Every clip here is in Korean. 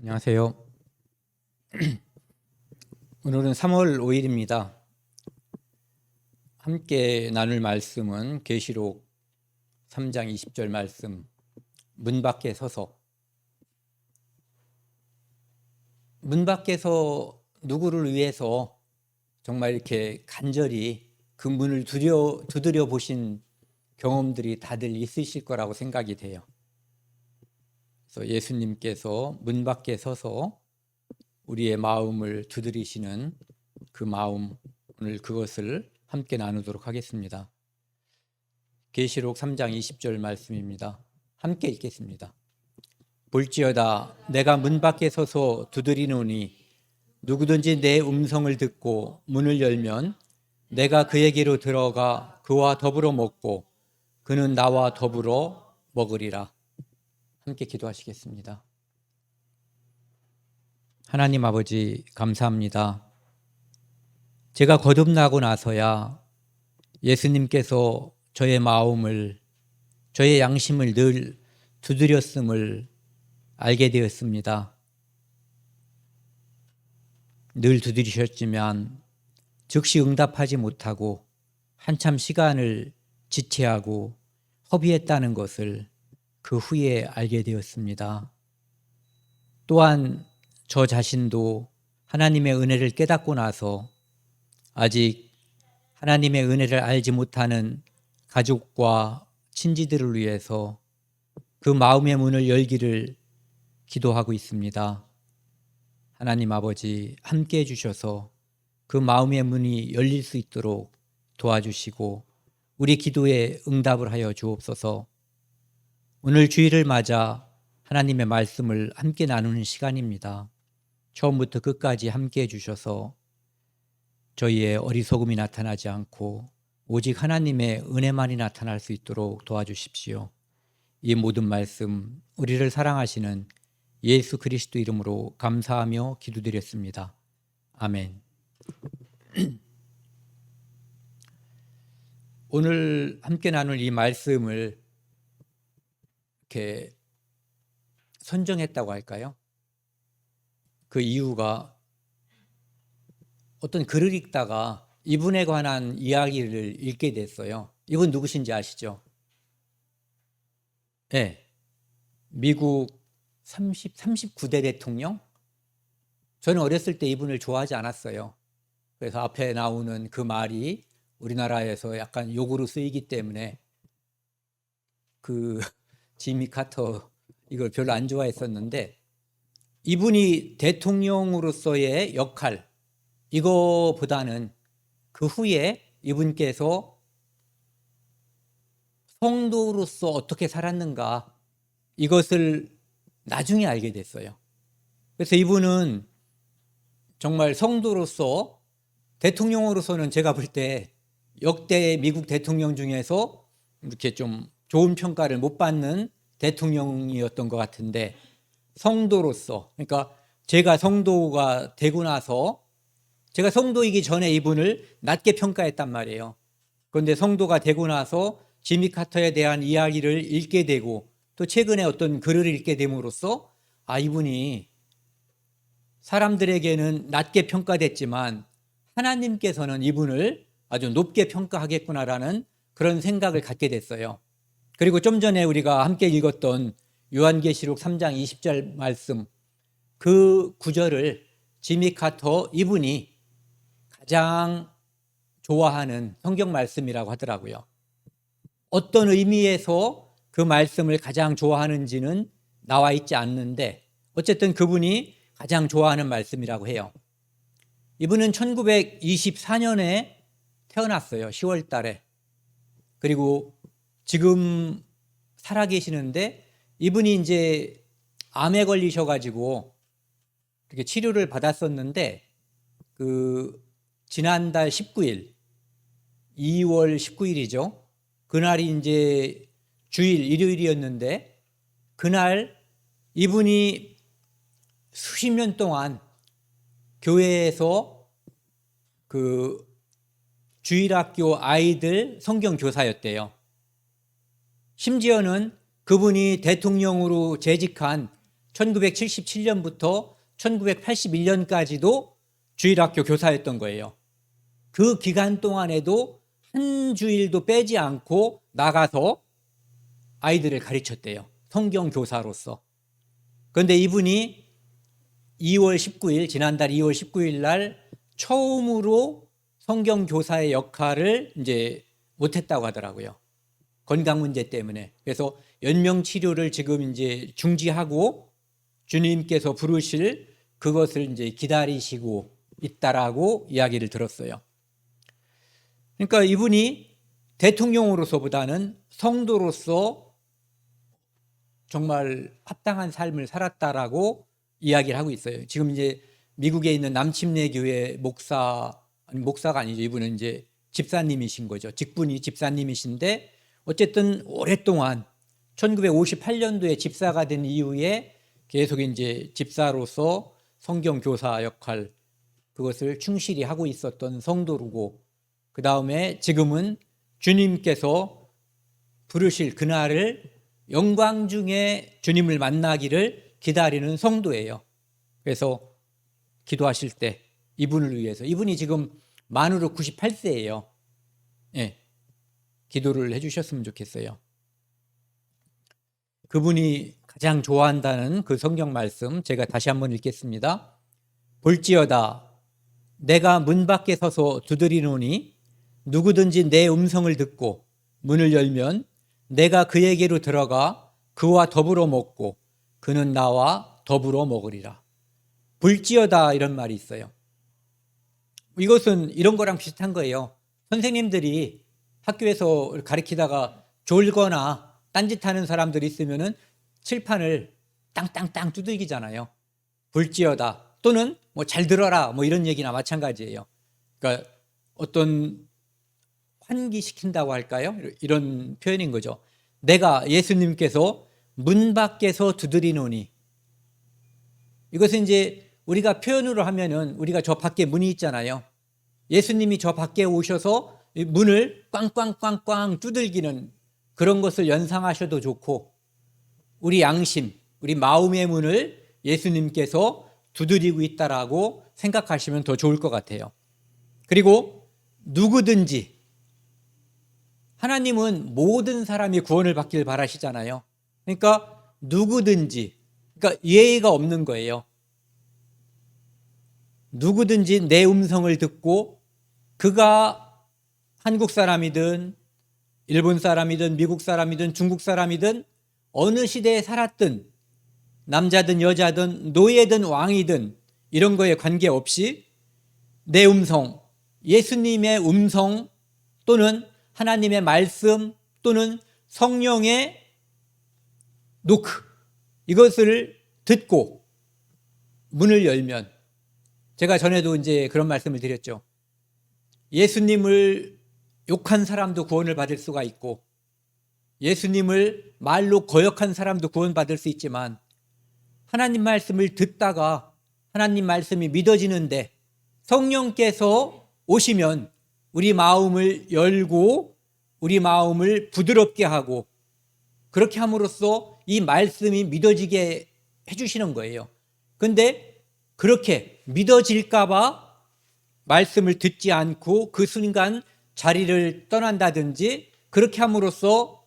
안녕하세요. 오늘은 3월 5일입니다. 함께 나눌 말씀은 계시록 3장 20절 말씀, 문 밖에 서서. 문 밖에서 누구를 위해서 정말 이렇게 간절히 그 문을 두드려 보신 경험들이 다들 있으실 거라고 생각이 돼요. 그래서 예수님께서 문 밖에 서서 우리의 마음을 두드리시는 그 마음, 오늘 그것을 함께 나누도록 하겠습니다. 계시록 3장 20절 말씀입니다. 함께 읽겠습니다. 볼지어다 내가 문 밖에 서서 두드리노니 누구든지 내 음성을 듣고 문을 열면 내가 그에게로 들어가 그와 더불어 먹고 그는 나와 더불어 먹으리라. 함께 기도하시겠습니다. 하나님 아버지 감사합니다. 제가 거듭나고 나서야 예수님께서 저의 마음을, 저의 양심을 늘 두드렸음을 알게 되었습니다. 늘 두드리셨지만 즉시 응답하지 못하고 한참 시간을 지체하고 허비했다는 것을 그 후에 알게 되었습니다. 또한 저 자신도 하나님의 은혜를 깨닫고 나서 아직 하나님의 은혜를 알지 못하는 가족과 친지들을 위해서 그 마음의 문을 열기를 기도하고 있습니다. 하나님 아버지 함께 해주셔서 그 마음의 문이 열릴 수 있도록 도와주시고 우리 기도에 응답을 하여 주옵소서. 오늘 주일을 맞아 하나님의 말씀을 함께 나누는 시간입니다. 처음부터 끝까지 함께 해주셔서 저희의 어리석음이 나타나지 않고 오직 하나님의 은혜만이 나타날 수 있도록 도와주십시오. 이 모든 말씀 우리를 사랑하시는 예수 그리스도 이름으로 감사하며 기도드렸습니다. 아멘. 오늘 함께 나눌 이 말씀을 이렇게 선정했다고 할까요? 그 이유가 어떤 글을 읽다가 이분에 관한 이야기를 읽게 됐어요. 이분 누구신지 아시죠? 네, 미국 39대 대통령? 저는 어렸을 때 이분을 좋아하지 않았어요. 그래서 앞에 나오는 그 말이 우리나라에서 약간 욕으로 쓰이기 때문에 그 지미 카터 이걸 별로 안 좋아했었는데 이분이 대통령으로서의 역할 이거보다는 그 후에 이분께서 성도로서 어떻게 살았는가 이것을 나중에 알게 됐어요. 그래서 이분은 정말 성도로서 대통령으로서는 제가 볼 때 역대 미국 대통령 중에서 이렇게 좀 좋은 평가를 못 받는 대통령이었던 것 같은데 성도로서, 그러니까 제가 성도가 되고 나서 제가 성도이기 전에 이분을 낮게 평가했단 말이에요. 그런데 성도가 되고 나서 지미 카터에 대한 이야기를 읽게 되고 또 최근에 어떤 글을 읽게 됨으로써 이분이 사람들에게는 낮게 평가됐지만 하나님께서는 이분을 아주 높게 평가하겠구나라는 그런 생각을 갖게 됐어요. 그리고 좀 전에 우리가 함께 읽었던 요한계시록 3장 20절 말씀 그 구절을 지미 카터 이분이 가장 좋아하는 성경 말씀이라고 하더라고요. 어떤 의미에서 그 말씀을 가장 좋아하는지는 나와 있지 않는데 어쨌든 그분이 가장 좋아하는 말씀이라고 해요. 이분은 1924년에 태어났어요. 10월 달에. 그리고 지금 살아계시는데 이분이 이제 암에 걸리셔가지고 이렇게 치료를 받았었는데 지난달 19일, 2월 19일이죠. 그날이 이제 주일, 일요일이었는데 그날 이분이 수십 년 동안 교회에서 그 주일학교 아이들 성경 교사였대요. 심지어는 그분이 대통령으로 재직한 1977년부터 1981년까지도 주일학교 교사였던 거예요. 그 기간 동안에도 한 주일도 빼지 않고 나가서 아이들을 가르쳤대요. 성경 교사로서. 그런데 이분이 2월 19일, 지난달 2월 19일 날 처음으로 성경 교사의 역할을 이제 못했다고 하더라고요. 건강 문제 때문에. 그래서 연명 치료를 지금 이제 중지하고 주님께서 부르실 그것을 이제 기다리시고 있다라고 이야기를 들었어요. 그러니까 이분이 대통령으로서보다는 성도로서 정말 합당한 삶을 살았다라고 이야기를 하고 있어요. 지금 이제 미국에 있는 남침내 교회 목사가 아니죠. 이분은 이제 집사님이신 거죠. 직분이 집사님이신데 어쨌든 오랫동안 1958년도에 집사가 된 이후에 계속 이제 집사로서 성경 교사 역할 그것을 충실히 하고 있었던 성도르고, 그 다음에 지금은 주님께서 부르실 그날을 영광 중에 주님을 만나기를 기다리는 성도예요. 그래서 기도하실 때 이분을 위해서, 이분이 지금 만으로 98세예요. 예, 기도를 해주셨으면 좋겠어요. 그분이 가장 좋아한다는 그 성경 말씀 제가 다시 한번 읽겠습니다. 볼지어다 내가 문 밖에 서서 두드리노니 누구든지 내 음성을 듣고 문을 열면 내가 그에게로 들어가 그와 더불어 먹고 그는 나와 더불어 먹으리라. 볼지어다 이런 말이 있어요. 이것은 이런 거랑 비슷한 거예요. 선생님들이 학교에서 가르치다가 졸거나 딴짓하는 사람들이 있으면은 칠판을 땅땅땅 두들기잖아요. 볼지어다 또는 뭐 잘 들어라 뭐 이런 얘기나 마찬가지예요. 그러니까 어떤 환기시킨다고 할까요? 이런 표현인 거죠. 내가 예수님께서 문 밖에서 두드리노니, 이것은 이제 우리가 표현으로 하면은 우리가 저 밖에 문이 있잖아요. 예수님이 저 밖에 오셔서 문을 꽝꽝꽝꽝 두들기는 그런 것을 연상하셔도 좋고, 우리 양심, 우리 마음의 문을 예수님께서 두드리고 있다라고 생각하시면 더 좋을 것 같아요. 그리고 누구든지, 하나님은 모든 사람이 구원을 받길 바라시잖아요. 그러니까 누구든지, 그러니까 예의가 없는 거예요. 누구든지 내 음성을 듣고 그가 한국 사람이든 일본 사람이든 미국 사람이든 중국 사람이든 어느 시대에 살았든 남자든 여자든 노예든 왕이든 이런 거에 관계없이 내 음성, 예수님의 음성 또는 하나님의 말씀 또는 성령의 노크, 이것을 듣고 문을 열면, 제가 전에도 이제 그런 말씀을 드렸죠. 예수님을 욕한 사람도 구원을 받을 수가 있고 예수님을 말로 거역한 사람도 구원받을 수 있지만, 하나님 말씀을 듣다가 하나님 말씀이 믿어지는데 성령께서 오시면 우리 마음을 열고 우리 마음을 부드럽게 하고 그렇게 함으로써 이 말씀이 믿어지게 해주시는 거예요. 그런데 그렇게 믿어질까 봐 말씀을 듣지 않고 그 순간 자리를 떠난다든지 그렇게 함으로써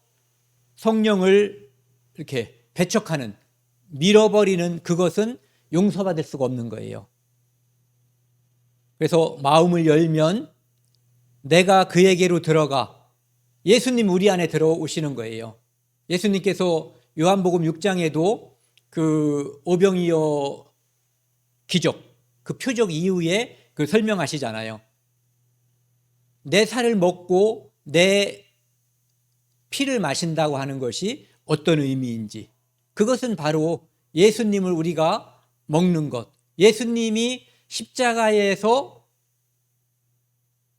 성령을 이렇게 배척하는, 밀어버리는 그것은 용서받을 수가 없는 거예요. 그래서 마음을 열면 내가 그에게로 들어가, 예수님 우리 안에 들어오시는 거예요. 예수님께서 요한복음 6장에도 그 오병이어 기적, 그 표적 이후에 그 설명하시잖아요. 내 살을 먹고 내 피를 마신다고 하는 것이 어떤 의미인지, 그것은 바로 예수님을 우리가 먹는 것, 예수님이 십자가에서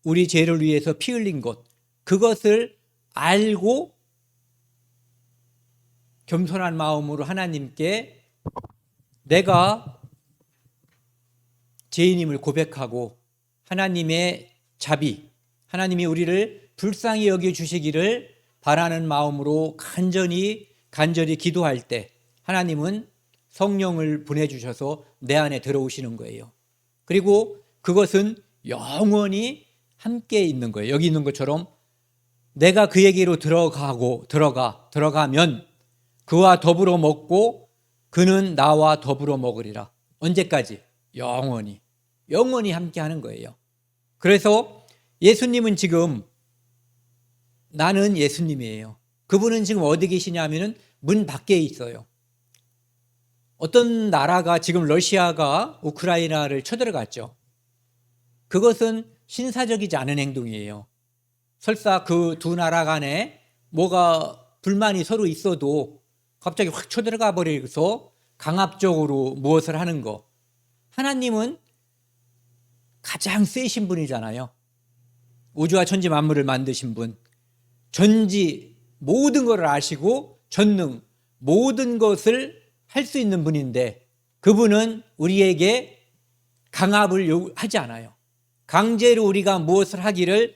우리 죄를 위해서 피 흘린 것, 그것을 알고 겸손한 마음으로 하나님께 내가 죄인임을 고백하고 하나님의 자비, 하나님이 우리를 불쌍히 여겨주시기를 바라는 마음으로 간절히 기도할 때 하나님은 성령을 보내주셔서 내 안에 들어오시는 거예요. 그리고 그것은 영원히 함께 있는 거예요. 여기 있는 것처럼 내가 그에게로 들어가면 그와 더불어 먹고 그는 나와 더불어 먹으리라. 언제까지? 영원히 함께 하는 거예요. 그래서 예수님은 지금 나는 예수님이에요. 그분은 지금 어디 계시냐면은 문 밖에 있어요. 어떤 나라가 지금 러시아가 우크라이나를 쳐들어갔죠. 그것은 신사적이지 않은 행동이에요. 설사 그 두 나라 간에 뭐가 불만이 서로 있어도 갑자기 확 쳐들어가 버려서 강압적으로 무엇을 하는 거. 하나님은 가장 세신 분이잖아요. 우주와 천지 만물을 만드신 분. 전지 모든 것을 아시고 전능 모든 것을 할 수 있는 분인데 그분은 우리에게 강압을 요구하지 않아요. 강제로 우리가 무엇을 하기를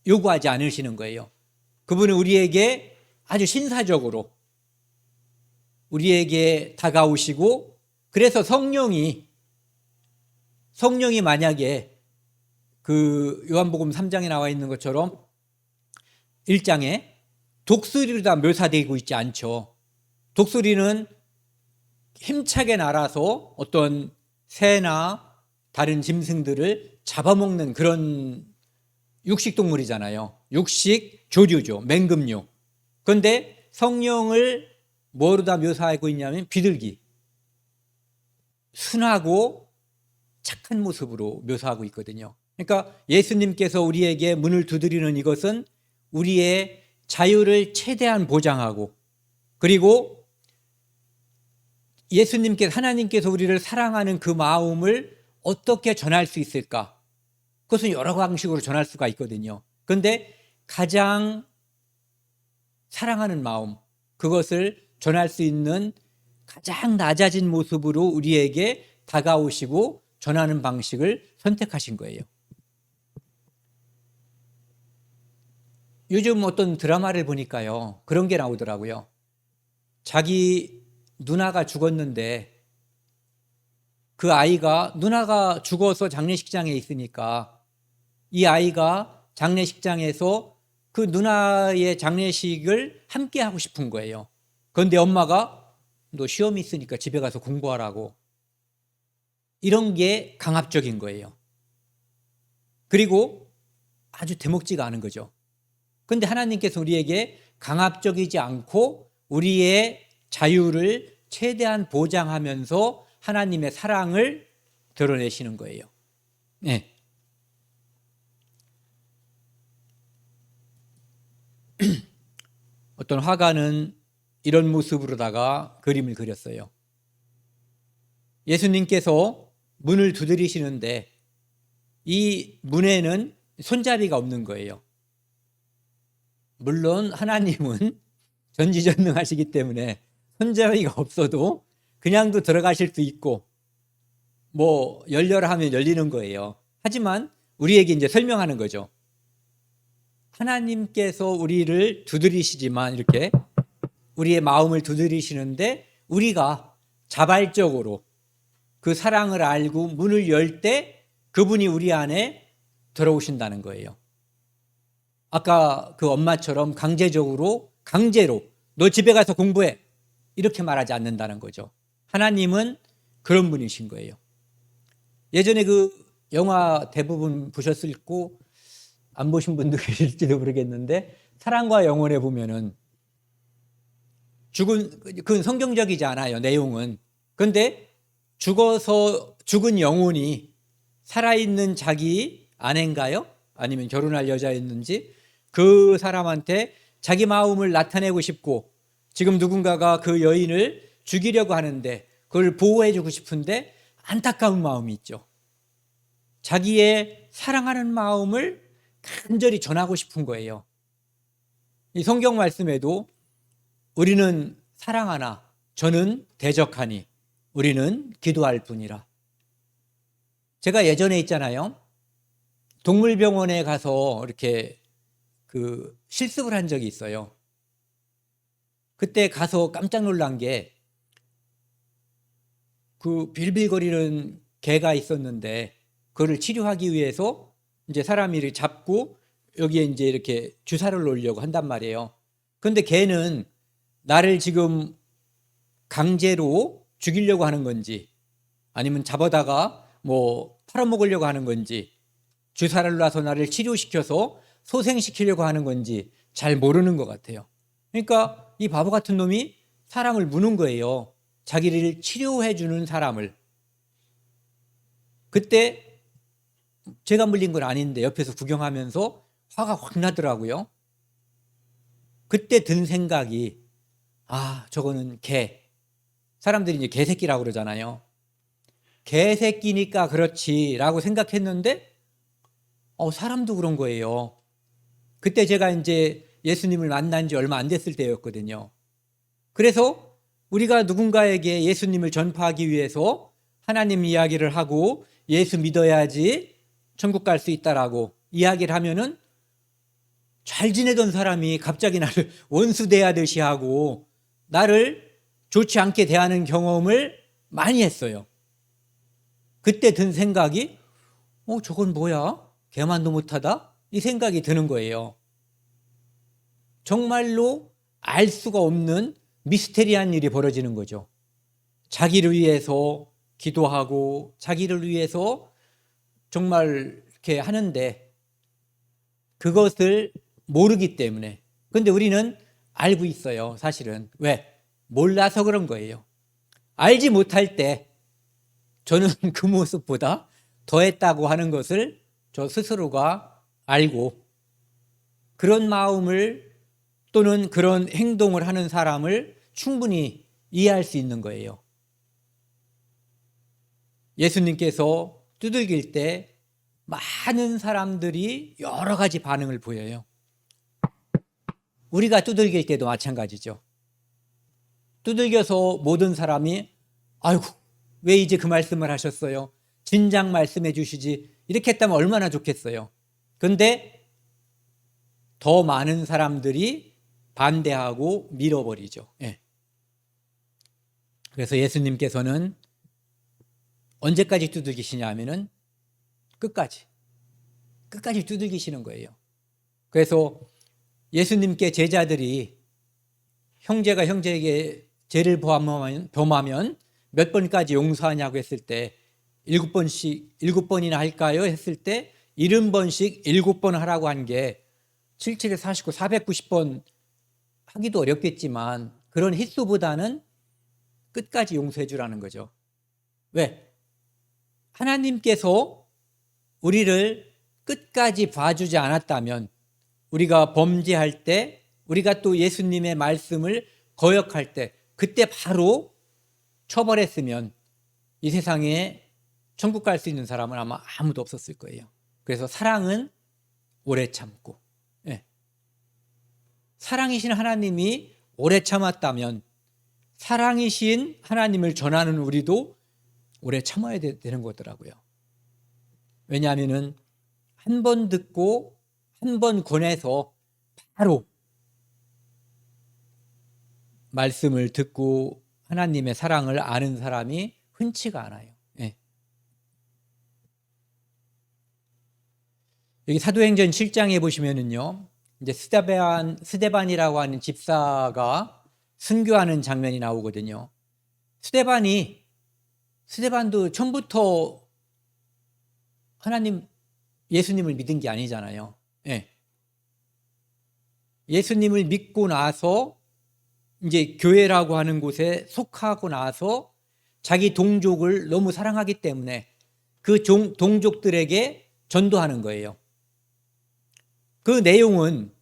요구하지 않으시는 거예요. 그분은 우리에게 아주 신사적으로 우리에게 다가오시고 그래서 성령이 만약에 그 요한복음 3장에 나와 있는 것처럼 1장에 독수리로 다 묘사되고 있지 않죠. 독수리는 힘차게 날아서 어떤 새나 다른 짐승들을 잡아먹는 그런 육식동물이잖아요. 육식 조류죠. 맹금류. 그런데 성령을 뭐로 다 묘사하고 있냐면 비둘기. 순하고 착한 모습으로 묘사하고 있거든요. 그러니까 예수님께서 우리에게 문을 두드리는 이것은 우리의 자유를 최대한 보장하고 그리고 하나님께서 우리를 사랑하는 그 마음을 어떻게 전할 수 있을까? 그것은 여러 방식으로 전할 수가 있거든요. 그런데 가장 사랑하는 마음, 그것을 전할 수 있는 가장 낮아진 모습으로 우리에게 다가오시고 전하는 방식을 선택하신 거예요. 요즘 어떤 드라마를 보니까요, 그런 게 나오더라고요. 자기 누나가 죽었는데 그 아이가 누나가 죽어서 장례식장에 있으니까 이 아이가 장례식장에서 그 누나의 장례식을 함께 하고 싶은 거예요. 그런데 엄마가 너 시험이 있으니까 집에 가서 공부하라고. 이런 게 강압적인 거예요. 그리고 아주 대먹지가 않은 거죠. 그런데 하나님께서 우리에게 강압적이지 않고 우리의 자유를 최대한 보장하면서 하나님의 사랑을 드러내시는 거예요. 네. 어떤 화가는 이런 모습으로다가 그림을 그렸어요. 예수님께서 문을 두드리시는데 이 문에는 손잡이가 없는 거예요. 물론 하나님은 전지전능하시기 때문에 손잡이가 없어도 그냥도 들어가실 수 있고 뭐 열려라 하면 열리는 거예요. 하지만 우리에게 이제 설명하는 거죠. 하나님께서 우리를 두드리시지만 이렇게 우리의 마음을 두드리시는데 우리가 자발적으로 그 사랑을 알고 문을 열 때 그분이 우리 안에 들어오신다는 거예요. 아까 그 엄마처럼 강제로 너 집에 가서 공부해 이렇게 말하지 않는다는 거죠. 하나님은 그런 분이신 거예요. 예전에 그 영화 대부분 보셨을 거고 안 보신 분도 계실지도 모르겠는데 사랑과 영혼에 보면은 그건 성경적이지 않아요. 내용은. 그런데 죽은 영혼이 살아있는 자기 아내인가요? 아니면 결혼할 여자였는지 그 사람한테 자기 마음을 나타내고 싶고 지금 누군가가 그 여인을 죽이려고 하는데 그걸 보호해주고 싶은데 안타까운 마음이 있죠. 자기의 사랑하는 마음을 간절히 전하고 싶은 거예요. 이 성경 말씀에도 우리는 사랑하나 저는 대적하니 우리는 기도할 뿐이라. 제가 예전에 있잖아요. 동물병원에 가서 이렇게 그 실습을 한 적이 있어요. 그때 가서 깜짝 놀란 게 그 빌빌거리는 개가 있었는데 그거를 치료하기 위해서 이제 사람이 이렇게 잡고 여기에 이제 이렇게 주사를 놓으려고 한단 말이에요. 그런데 개는 나를 지금 강제로 죽이려고 하는 건지 아니면 잡아다가 뭐 팔아먹으려고 하는 건지 주사를 놔서 나를 치료시켜서 소생시키려고 하는 건지 잘 모르는 것 같아요. 그러니까 이 바보 같은 놈이 사람을 무는 거예요. 자기를 치료해 주는 사람을. 그때 제가 물린 건 아닌데 옆에서 구경하면서 화가 확 나더라고요. 그때 든 생각이 저거는 개. 사람들이 이제 개새끼라고 그러잖아요. 개새끼니까 그렇지라고 생각했는데 사람도 그런 거예요. 그때 제가 이제 예수님을 만난 지 얼마 안 됐을 때였거든요. 그래서 우리가 누군가에게 예수님을 전파하기 위해서 하나님 이야기를 하고 예수 믿어야지 천국 갈 수 있다라고 이야기를 하면은 잘 지내던 사람이 갑자기 나를 원수 대하듯이 하고 나를 좋지 않게 대하는 경험을 많이 했어요. 그때 든 생각이 저건 뭐야? 개만도 못하다? 이 생각이 드는 거예요. 정말로 알 수가 없는 미스테리한 일이 벌어지는 거죠. 자기를 위해서 기도하고 자기를 위해서 정말 이렇게 하는데 그것을 모르기 때문에. 근데 우리는 알고 있어요, 사실은. 왜? 몰라서 그런 거예요. 알지 못할 때 저는 그 모습보다 더했다고 하는 것을 저 스스로가 알고 그런 마음을 또는 그런 행동을 하는 사람을 충분히 이해할 수 있는 거예요. 예수님께서 두들길 때 많은 사람들이 여러 가지 반응을 보여요. 우리가 두들길 때도 마찬가지죠. 두들겨서 모든 사람이 아이고 왜 이제 그 말씀을 하셨어요? 진작 말씀해 주시지. 이렇게 했다면 얼마나 좋겠어요. 그런데 더 많은 사람들이 반대하고 밀어버리죠. 예. 그래서 예수님께서는 언제까지 두들기시냐 하면은 끝까지 두들기시는 거예요. 그래서 예수님께 제자들이 형제가 형제에게 죄를 범하면 몇 번까지 용서하냐고 했을 때 7번이나 할까요? 했을 때 70번씩 7번 하라고 한 게 77에 49, 490번 하기도 어렵겠지만 그런 횟수보다는 끝까지 용서해 주라는 거죠. 왜? 하나님께서 우리를 끝까지 봐주지 않았다면 우리가 범죄할 때 우리가 또 예수님의 말씀을 거역할 때 그때 바로 처벌했으면 이 세상에 천국 갈 수 있는 사람은 아마 아무도 없었을 거예요. 그래서 사랑은 오래 참고 사랑이신 하나님이 오래 참았다면 사랑이신 하나님을 전하는 우리도 오래 참아야 되는 거더라고요. 왜냐하면 한 번 듣고 한 번 권해서 바로 말씀을 듣고 하나님의 사랑을 아는 사람이 흔치가 않아요. 여기 사도행전 7장에 보시면은요, 이제 스데반이라고 하는 집사가 순교하는 장면이 나오거든요. 스데반도 처음부터 예수님을 믿은 게 아니잖아요. 예수님을 믿고 나서 이제 교회라고 하는 곳에 속하고 나서 자기 동족을 너무 사랑하기 때문에 그 동족들에게 전도하는 거예요. 그 내용은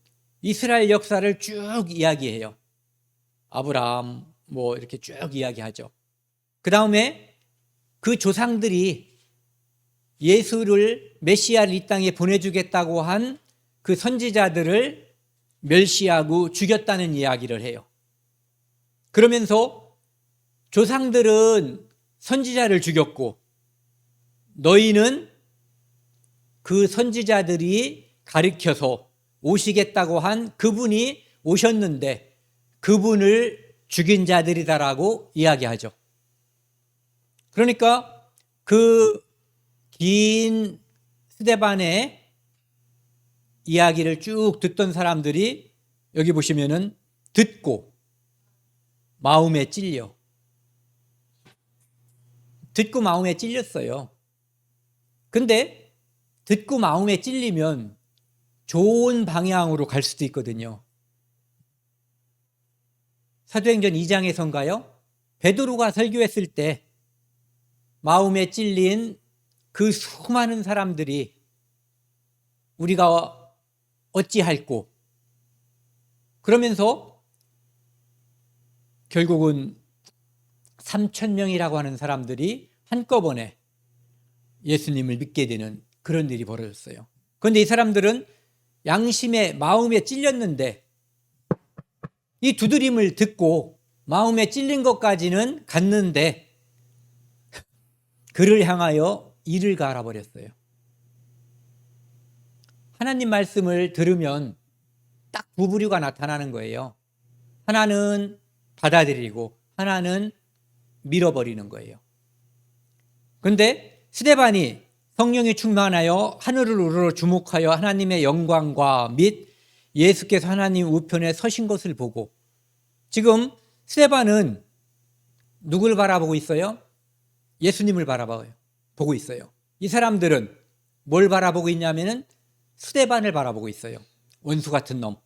이스라엘 역사를 쭉 이야기해요. 아브라함 뭐 이렇게 쭉 이야기하죠. 그 다음에 그 조상들이 예수를 메시아를 이 땅에 보내주겠다고 한 그 선지자들을 멸시하고 죽였다는 이야기를 해요. 그러면서 조상들은 선지자를 죽였고 너희는 그 선지자들이 가르쳐서 오시겠다고 한 그분이 오셨는데 그분을 죽인 자들이다라고 이야기하죠. 그러니까 그 긴 스데반의 이야기를 쭉 듣던 사람들이 여기 보시면은 듣고 마음에 찔렸어요. 근데 듣고 마음에 찔리면 좋은 방향으로 갈 수도 있거든요. 사도행전 2장에선가요? 베드로가 설교했을 때 마음에 찔린 그 수많은 사람들이 우리가 어찌할꼬 그러면서 결국은 3,000명이라고 하는 사람들이 한꺼번에 예수님을 믿게 되는 그런 일이 벌어졌어요. 그런데 이 사람들은 양심에 마음에 찔렸는데 이 두드림을 듣고 마음에 찔린 것까지는 갔는데 그를 향하여 이를 갈아버렸어요. 하나님 말씀을 들으면 딱 두 부류가 나타나는 거예요. 하나는 받아들이고 하나는 밀어버리는 거예요. 그런데 스데반이 성령이 충만하여 하늘을 우러러 주목하여 하나님의 영광과 및 예수께서 하나님 우편에 서신 것을 보고, 지금 스데반은 누굴 바라보고 있어요? 예수님을 바라보고 있어요. 이 사람들은 뭘 바라보고 있냐면은 스데반을 바라보고 있어요. 원수 같은 놈.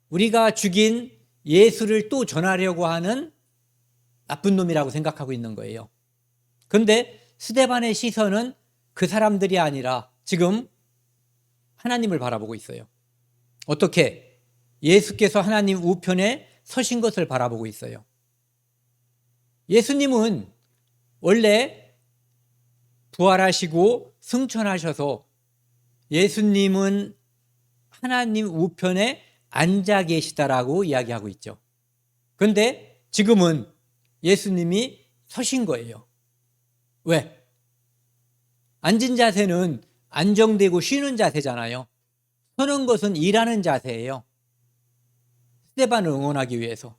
우리가 죽인 예수를 또 전하려고 하는 나쁜 놈이라고 생각하고 있는 거예요. 그런데 스데반의 시선은 그 사람들이 아니라 지금 하나님을 바라보고 있어요. 어떻게? 예수께서 하나님 우편에 서신 것을 바라보고 있어요. 예수님은 원래 부활하시고 승천하셔서 예수님은 하나님 우편에 앉아 계시다라고 이야기하고 있죠. 그런데 지금은 예수님이 서신 거예요. 왜? 앉은 자세는 안정되고 쉬는 자세잖아요. 서는 것은 일하는 자세예요. 스데반을 응원하기 위해서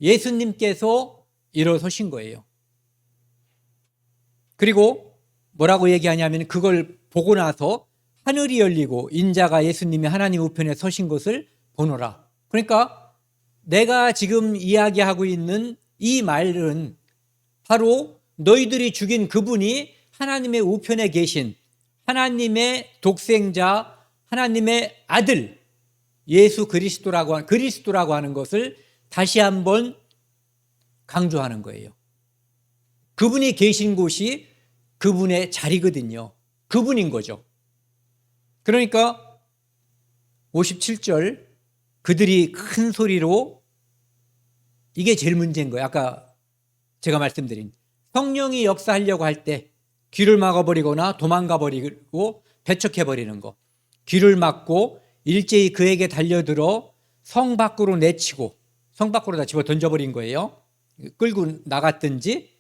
예수님께서 일어서신 거예요. 그리고 뭐라고 얘기하냐면 그걸 보고 나서 하늘이 열리고 인자가 예수님이 하나님 우편에 서신 것을 보노라. 그러니까 내가 지금 이야기하고 있는 이 말은 바로 너희들이 죽인 그분이 하나님의 우편에 계신 하나님의 독생자, 하나님의 아들 예수 그리스도라고 하는 것을 다시 한번 강조하는 거예요. 그분이 계신 곳이 그분의 자리거든요. 그분인 거죠. 그러니까 57절 그들이 큰 소리로, 이게 제일 문제인 거예요. 아까 제가 말씀드린 성령이 역사하려고 할 때 귀를 막아버리거나 도망가버리고 배척해버리는 거, 귀를 막고 일제히 그에게 달려들어 성 밖으로 내치고 성 밖으로 다 집어 던져버린 거예요. 끌고 나갔든지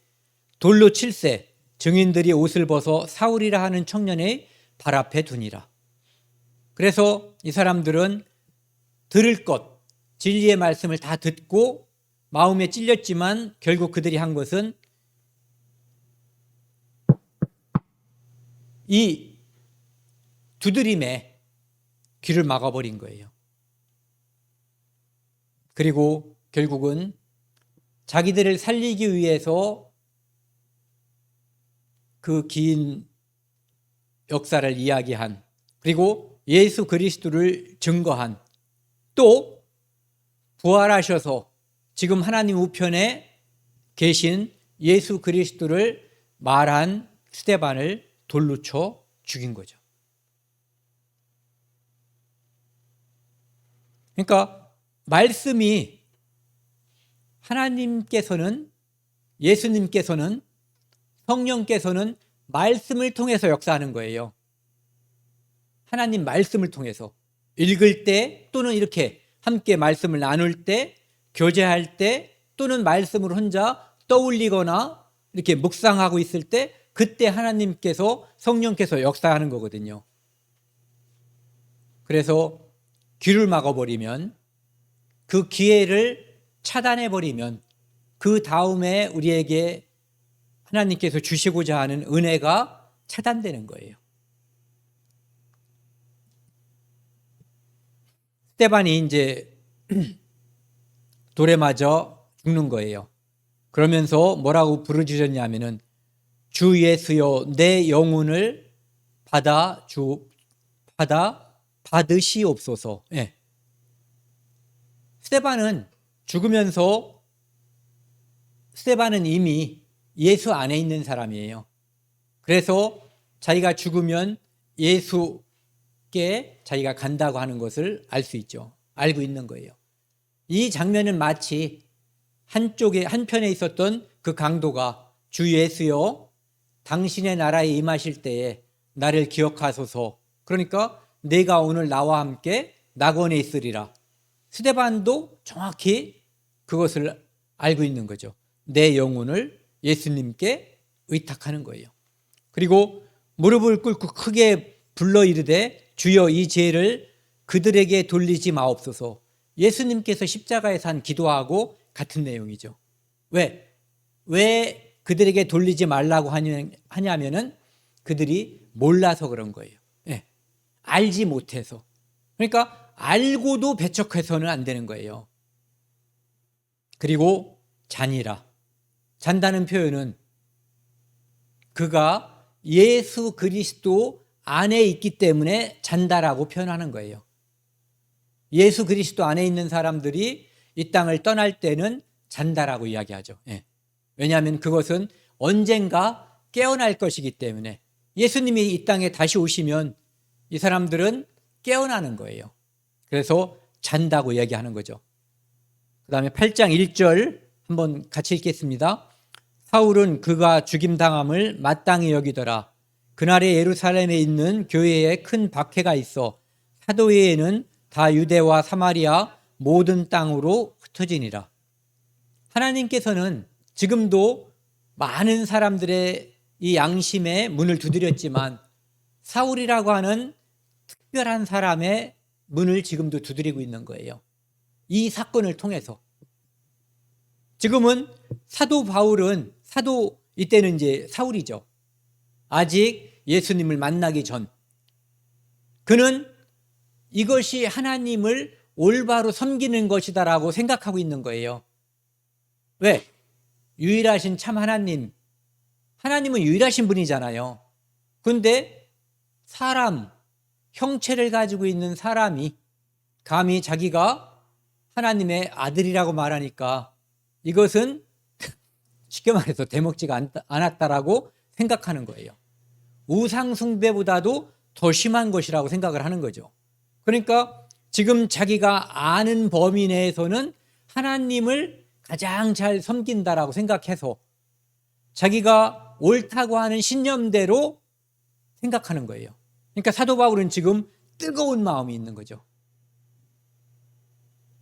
돌로 칠세 증인들이 옷을 벗어 사울이라 하는 청년의 발 앞에 두니라. 그래서 이 사람들은 들을 것, 진리의 말씀을 다 듣고 마음에 찔렸지만 결국 그들이 한 것은 이 두드림에 귀를 막아버린 거예요. 그리고 결국은 자기들을 살리기 위해서 그 긴 역사를 이야기한, 그리고 예수 그리스도를 증거한, 또 부활하셔서 지금 하나님 우편에 계신 예수 그리스도를 말한 스데반을 돌로 쳐 죽인 거죠. 그러니까 말씀이, 하나님께서는, 예수님께서는, 성령께서는 말씀을 통해서 역사하는 거예요. 하나님 말씀을 통해서 읽을 때, 또는 이렇게 함께 말씀을 나눌 때, 교제할 때, 또는 말씀을 혼자 떠올리거나 이렇게 묵상하고 있을 때, 그때 하나님께서, 성령께서 역사하는 거거든요. 그래서 귀를 막아버리면, 그 기회를 차단해버리면 그 다음에 우리에게 하나님께서 주시고자 하는 은혜가 차단되는 거예요. 스데반이 이제 돌에 맞아 죽는 거예요. 그러면서 뭐라고 부르짖었냐면은 주 예수여 내 영혼을 받으시옵소서. 예. 스데반은 죽으면서 스데반은 이미 예수 안에 있는 사람이에요. 그래서 자기가 죽으면 예수께 자기가 간다고 하는 것을 알 수 있죠. 알고 있는 거예요. 이 장면은 마치 한편에 있었던 그 강도가 주 예수여 당신의 나라에 임하실 때에 나를 기억하소서. 그러니까 내가 오늘 나와 함께 낙원에 있으리라. 스데반도 정확히 그것을 알고 있는 거죠. 내 영혼을 예수님께 의탁하는 거예요. 그리고 무릎을 꿇고 크게 불러 이르되 주여 이 죄를 그들에게 돌리지 마옵소서. 예수님께서 십자가에서 한 기도하고 같은 내용이죠. 왜 그들에게 돌리지 말라고 하냐면은 그들이 몰라서 그런 거예요. 네. 알지 못해서. 그러니까 알고도 배척해서는 안 되는 거예요. 그리고 잔이라. 잔다는 표현은 그가 예수 그리스도 안에 있기 때문에 잔다라고 표현하는 거예요. 예수 그리스도 안에 있는 사람들이 이 땅을 떠날 때는 잔다라고 이야기하죠. 예. 왜냐하면 그것은 언젠가 깨어날 것이기 때문에 예수님이 이 땅에 다시 오시면 이 사람들은 깨어나는 거예요. 그래서 잔다고 이야기하는 거죠. 그 다음에 8장 1절 한번 같이 읽겠습니다. 사울은 그가 죽임당함을 마땅히 여기더라. 그날에 예루살렘에 있는 교회에 큰 박해가 있어 사도회에는 다 유대와 사마리아 모든 땅으로 흩어지니라. 하나님께서는 지금도 많은 사람들의 이 양심의 문을 두드렸지만 사울이라고 하는 특별한 사람의 문을 지금도 두드리고 있는 거예요. 이 사건을 통해서. 지금은 사도 바울은 이때는 이제 사울이죠. 아직 예수님을 만나기 전. 그는 이것이 하나님을 올바로 섬기는 것이다라고 생각하고 있는 거예요. 왜? 유일하신 참 하나님은 유일하신 분이잖아요. 그런데 형체를 가지고 있는 사람이 감히 자기가 하나님의 아들이라고 말하니까 이것은 쉽게 말해서 대먹지가 않았다라고 생각하는 거예요. 우상숭배보다도 더 심한 것이라고 생각을 하는 거죠. 그러니까 지금 자기가 아는 범위 내에서는 하나님을 가장 잘 섬긴다라고 생각해서 자기가 옳다고 하는 신념대로 생각하는 거예요. 그러니까 사도 바울은 지금 뜨거운 마음이 있는 거죠.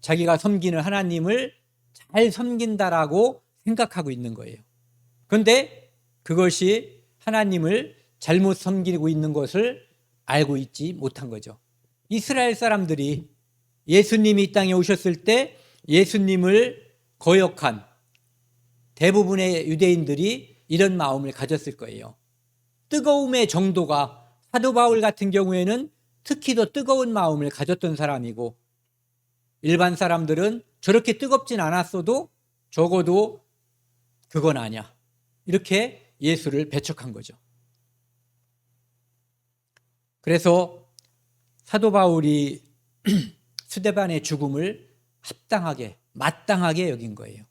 자기가 섬기는 하나님을 잘 섬긴다라고 생각하고 있는 거예요. 그런데 그것이 하나님을 잘못 섬기고 있는 것을 알고 있지 못한 거죠. 이스라엘 사람들이 예수님이 이 땅에 오셨을 때 예수님을 거역한 대부분의 유대인들이 이런 마음을 가졌을 거예요. 뜨거움의 정도가 사도 바울 같은 경우에는 특히 더 뜨거운 마음을 가졌던 사람이고 일반 사람들은 저렇게 뜨겁진 않았어도 적어도 그건 아니야. 이렇게 예수를 배척한 거죠. 그래서 사도 바울이 스데반의 죽음을 마땅하게 여긴 거예요.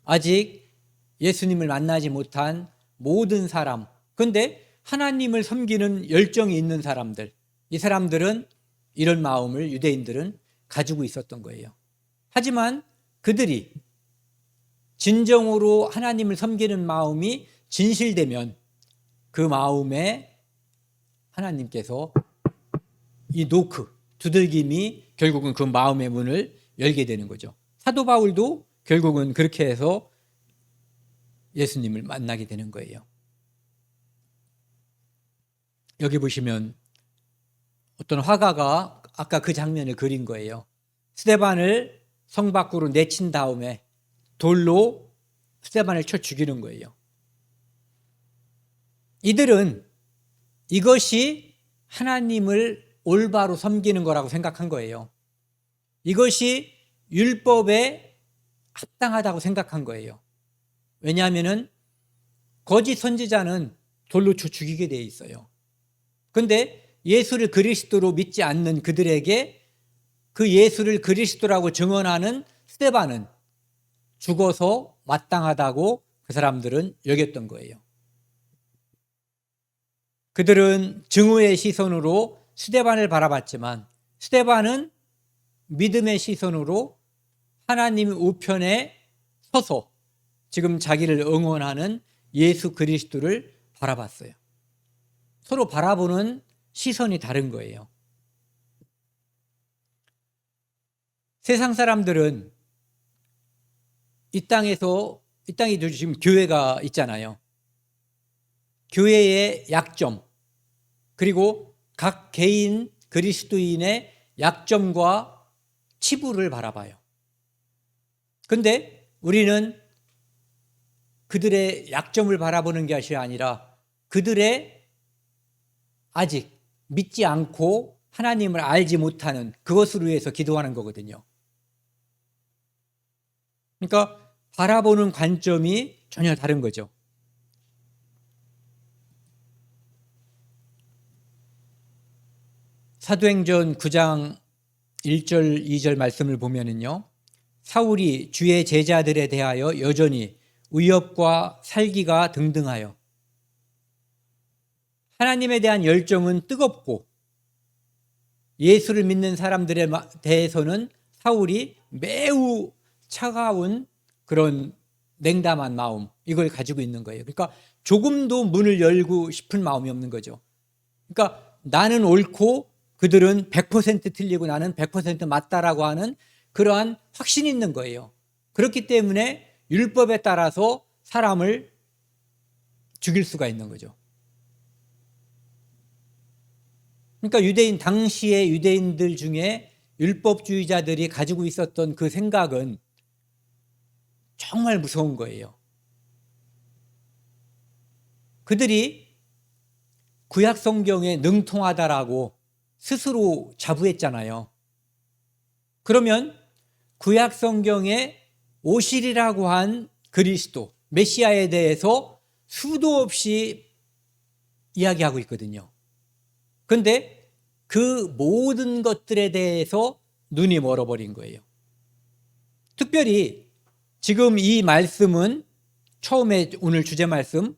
아직 예수님을 만나지 못한 모든 사람, 그런데 하나님을 섬기는 열정이 있는 사람들, 이 사람들은 이런 마음을 유대인들은 가지고 있었던 거예요. 하지만 그들이 진정으로 하나님을 섬기는 마음이 진실되면 그 마음에 하나님께서 이 두들김이 결국은 그 마음의 문을 열게 되는 거죠. 사도 바울도 결국은 그렇게 해서 예수님을 만나게 되는 거예요. 여기 보시면 어떤 화가가 아까 그 장면을 그린 거예요. 스데반을 성 밖으로 내친 다음에 돌로 스데반을 쳐 죽이는 거예요. 이들은 이것이 하나님을 올바로 섬기는 거라고 생각한 거예요. 이것이 율법에 합당하다고 생각한 거예요. 왜냐하면 거짓 선지자는 돌로 쳐 죽이게 돼 있어요. 그런데 예수를 그리스도로 믿지 않는 그들에게 그 예수를 그리스도라고 증언하는 스데반은 죽어서 마땅하다고 그 사람들은 여겼던 거예요. 그들은 증오의 시선으로 스데반을 바라봤지만 스데반은 믿음의 시선으로 하나님 우편에 서서 지금 자기를 응원하는 예수 그리스도를 바라봤어요. 서로 바라보는 시선이 다른 거예요. 세상 사람들은 이 땅에 지금 교회가 있잖아요. 교회의 약점, 그리고 각 개인 그리스도인의 약점과 치부를 바라봐요. 그런데 우리는 그들의 약점을 바라보는 것이 아니라 그들의 아직 믿지 않고 하나님을 알지 못하는 그것을 위해서 기도하는 거거든요. 그러니까 바라보는 관점이 전혀 다른 거죠. 사도행전 9장 1절 2절 말씀을 보면은요, 사울이 주의 제자들에 대하여 여전히 의협과 살기가 등등하여 하나님에 대한 열정은 뜨겁고 예수를 믿는 사람들에 대해서는 사울이 매우 차가운 그런 냉담한 마음, 이걸 가지고 있는 거예요. 그러니까 조금도 문을 열고 싶은 마음이 없는 거죠. 그러니까 나는 옳고 그들은 100% 틀리고 나는 100% 맞다라고 하는 그러한 확신이 있는 거예요. 그렇기 때문에 율법에 따라서 사람을 죽일 수가 있는 거죠. 그러니까 당시의 유대인들 중에 율법주의자들이 가지고 있었던 그 생각은 정말 무서운 거예요. 그들이 구약 성경에 능통하다라고 스스로 자부했잖아요. 그러면 구약 성경에 오실이라고 한 그리스도, 메시아에 대해서 수도 없이 이야기하고 있거든요. 그런데 그 모든 것들에 대해서 눈이 멀어버린 거예요. 특별히 지금 이 말씀은 처음에 오늘 주제 말씀,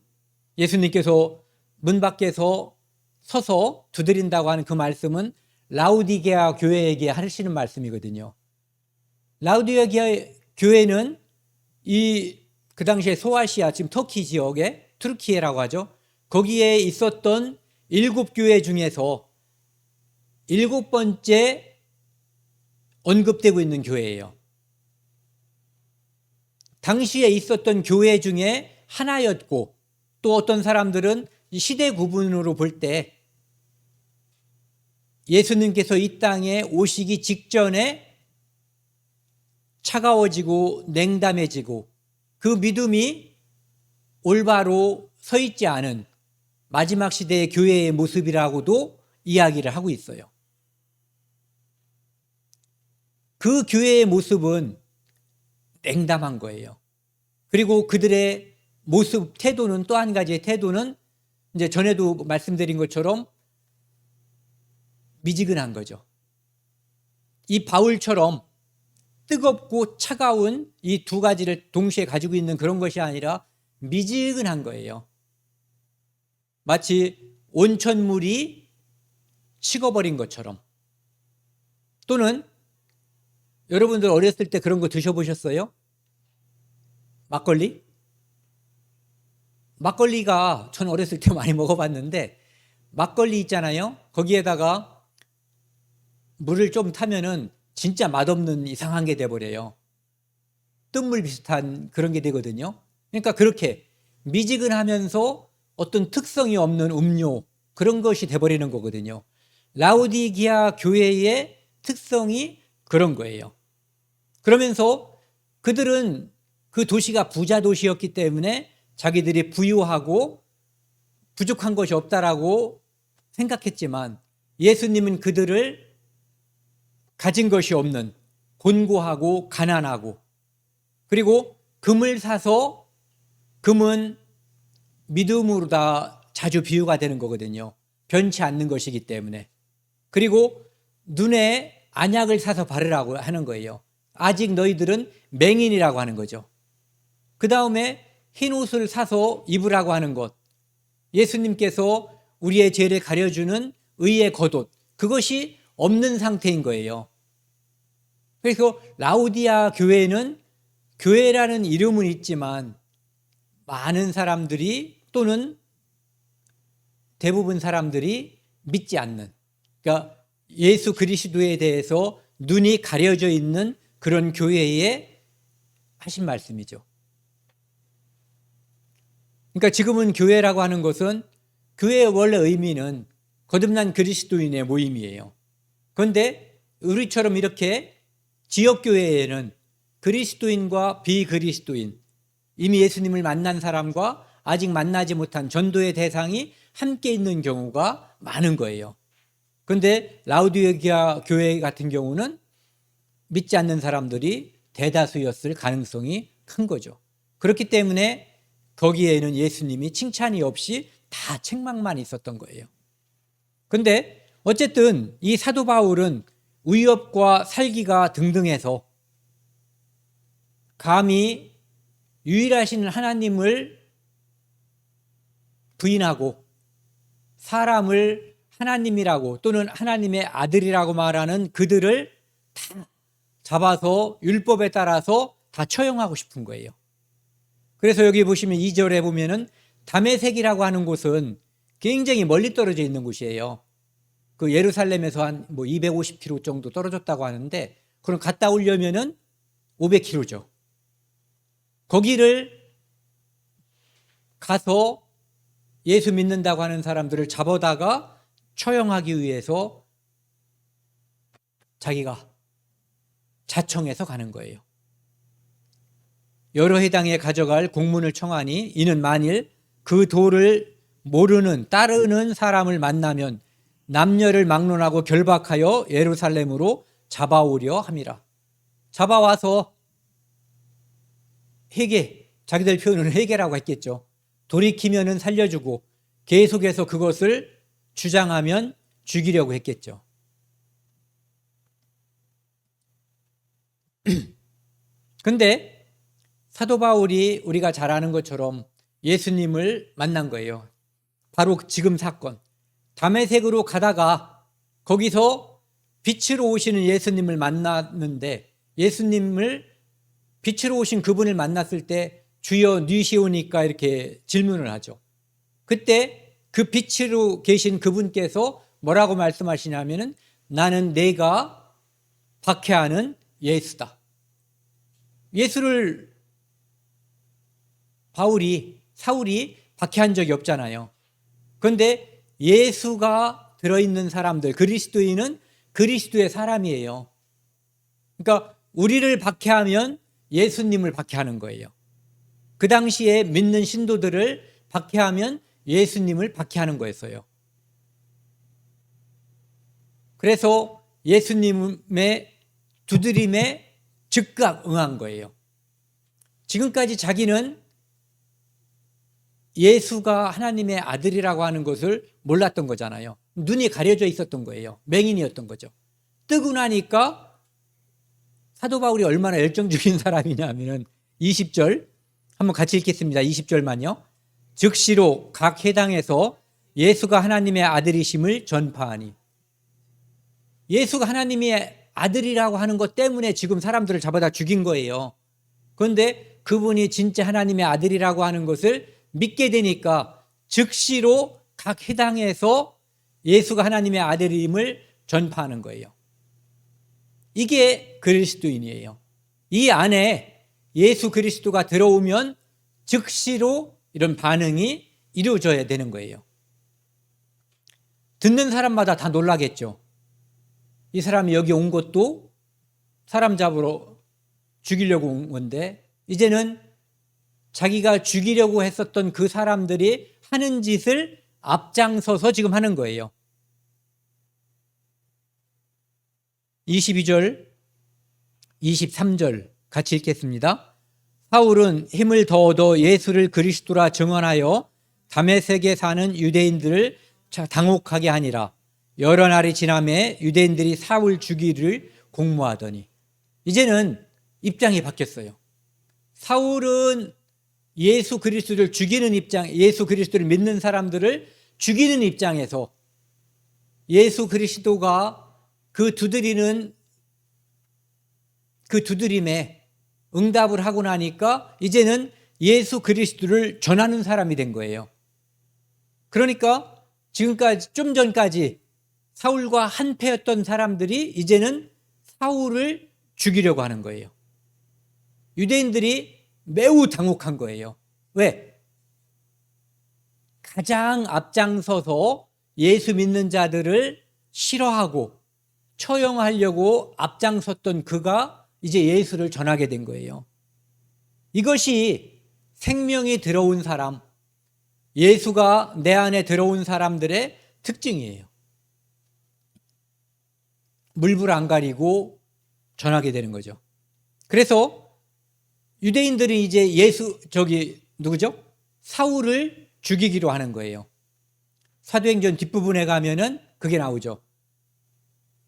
예수님께서 문 밖에서 서서 두드린다고 하는 그 말씀은 라우디게아 교회에게 하시는 말씀이거든요. 라우디게아 교회는 그 당시에 소아시아, 지금 터키 지역에 투르키예라고 하죠. 거기에 있었던 7교회 중에서 7번째 언급되고 있는 교회예요. 당시에 있었던 교회 중에 하나였고, 또 어떤 사람들은 시대 구분으로 볼 때 예수님께서 이 땅에 오시기 직전에 차가워지고 냉담해지고 그 믿음이 올바로 서 있지 않은 마지막 시대의 교회의 모습이라고도 이야기를 하고 있어요. 그 교회의 모습은 냉담한 거예요. 그리고 그들의 모습, 태도는, 또 한 가지의 태도는 이제 전에도 말씀드린 것처럼 미지근한 거죠. 이 바울처럼 뜨겁고 차가운 이 두 가지를 동시에 가지고 있는 그런 것이 아니라 미지근한 거예요. 마치 온천물이 식어버린 것처럼. 또는 여러분들 어렸을 때 그런 거 드셔보셨어요? 막걸리? 막걸리가 전 어렸을 때 많이 먹어봤는데, 막걸리 있잖아요. 거기에다가 물을 좀 타면은 진짜 맛없는 이상한 게 돼버려요. 뜬물 비슷한 그런 게 되거든요. 그러니까 그렇게 미지근하면서 어떤 특성이 없는 음료, 그런 것이 돼버리는 거거든요. 라우디게아 교회의 특성이 그런 거예요. 그러면서 그들은 그 도시가 부자 도시였기 때문에 자기들이 부유하고 부족한 것이 없다라고 생각했지만 예수님은 그들을 가진 것이 없는 곤고하고 가난하고, 그리고 금을 사서, 금은 믿음으로 다 자주 비유가 되는 거거든요. 변치 않는 것이기 때문에. 그리고 눈에 안약을 사서 바르라고 하는 거예요. 아직 너희들은 맹인이라고 하는 거죠. 그 다음에 흰 옷을 사서 입으라고 하는 것, 예수님께서 우리의 죄를 가려주는 의의 겉옷, 그것이 없는 상태인 거예요. 그래서 라우디아 교회는 교회라는 이름은 있지만 많은 사람들이, 또는 대부분 사람들이 믿지 않는, 그러니까 예수 그리스도에 대해서 눈이 가려져 있는 그런 교회에 하신 말씀이죠. 그러니까 지금은 교회라고 하는 것은, 교회의 원래 의미는 거듭난 그리스도인의 모임이에요. 그런데 우리처럼 이렇게 지역교회에는 그리스도인과 비그리스도인, 이미 예수님을 만난 사람과 아직 만나지 못한 전도의 대상이 함께 있는 경우가 많은 거예요. 그런데 라우디게아 교회 같은 경우는 믿지 않는 사람들이 대다수였을 가능성이 큰 거죠. 그렇기 때문에 거기에는 예수님이 칭찬이 없이 다 책망만 있었던 거예요. 그런데 어쨌든 이 사도 바울은 위협과 살기가 등등해서 감히 유일하신 하나님을 부인하고 사람을 하나님이라고, 또는 하나님의 아들이라고 말하는 그들을 다 잡아서 율법에 따라서 다 처형하고 싶은 거예요. 그래서 여기 보시면 2절에 보면은 다메섹이라고 하는 곳은 굉장히 멀리 떨어져 있는 곳이에요. 그 예루살렘에서 한 250km 정도 떨어졌다고 하는데, 그럼 갔다 오려면은 500km죠. 거기를 가서 예수 믿는다고 하는 사람들을 잡아다가 처형하기 위해서 자기가 자청해서 가는 거예요. 여러 회당에 가져갈 공문을 청하니 이는 만일 그 도를 모르는 따르는 사람을 만나면 남녀를 막론하고 결박하여 예루살렘으로 잡아오려 함이라. 잡아와서 회개, 자기들 표현은 회개라고 했겠죠. 돌이키면은 살려주고 계속해서 그것을 주장하면 죽이려고 했겠죠. 근데 사도 바울이 우리가 잘 아는 것처럼 예수님을 만난 거예요. 바로 지금 사건. 다메섹으로 가다가 거기서 빛으로 오시는 예수님을 만났는데, 예수님을 빛으로 오신 그분을 만났을 때 주여 니시오니까 이렇게 질문을 하죠. 그때 그 빛으로 계신 그분께서 뭐라고 말씀하시냐면은 나는 내가 박해하는 예수다. 예수를 사울이 박해한 적이 없잖아요. 그런데 예수가 들어있는 사람들, 그리스도인은 그리스도의 사람이에요. 그러니까 우리를 박해하면 예수님을 박해하는 거예요. 그 당시에 믿는 신도들을 박해하면 예수님을 박해하는 거였어요. 그래서 예수님의 두드림에 즉각 응한 거예요. 지금까지 자기는 예수가 하나님의 아들이라고 하는 것을 몰랐던 거잖아요. 눈이 가려져 있었던 거예요. 맹인이었던 거죠. 뜨고 나니까 사도 바울이 얼마나 열정적인 사람이냐면은 20절 한번 같이 읽겠습니다. 20절만요. 즉시로 각 회당에서 예수가 하나님의 아들이심을 전파하니. 예수가 하나님의 아들이라고 하는 것 때문에 지금 사람들을 잡아다 죽인 거예요. 그런데 그분이 진짜 하나님의 아들이라고 하는 것을 믿게 되니까 즉시로 각 회당에서 예수가 하나님의 아들임을 전파하는 거예요. 이게 그리스도인이에요. 이 안에 예수 그리스도가 들어오면 즉시로 이런 반응이 이루어져야 되는 거예요. 듣는 사람마다 다 놀라겠죠. 이 사람이 여기 온 것도 사람 잡으러 죽이려고 온 건데 이제는 자기가 죽이려고 했었던 그 사람들이 하는 짓을 앞장서서 지금 하는 거예요. 22절, 23절 같이 읽겠습니다. 사울은 힘을 더 얻어 예수를 그리스도라 증언하여 다메섹에 사는 유대인들을 당혹하게 하니라. 여러 날이 지나매 유대인들이 사울 죽이를 공모하더니, 이제는 입장이 바뀌었어요. 사울은 예수 그리스도를 죽이는 입장, 예수 그리스도를 믿는 사람들을 죽이는 입장에서 예수 그리스도가 그 두드림에 응답을 하고 나니까 이제는 예수 그리스도를 전하는 사람이 된 거예요. 그러니까 지금까지, 좀 전까지 사울과 한패였던 사람들이 이제는 사울을 죽이려고 하는 거예요. 유대인들이 매우 당혹한 거예요. 왜? 가장 앞장서서 예수 믿는 자들을 싫어하고 처형하려고 앞장섰던 그가 이제 예수를 전하게 된 거예요. 이것이 생명이 들어온 사람, 예수가 내 안에 들어온 사람들의 특징이에요. 물불 안 가리고 전하게 되는 거죠. 그래서 유대인들이 이제 누구죠? 사울을 죽이기로 하는 거예요. 사도행전 뒷부분에 가면은 그게 나오죠.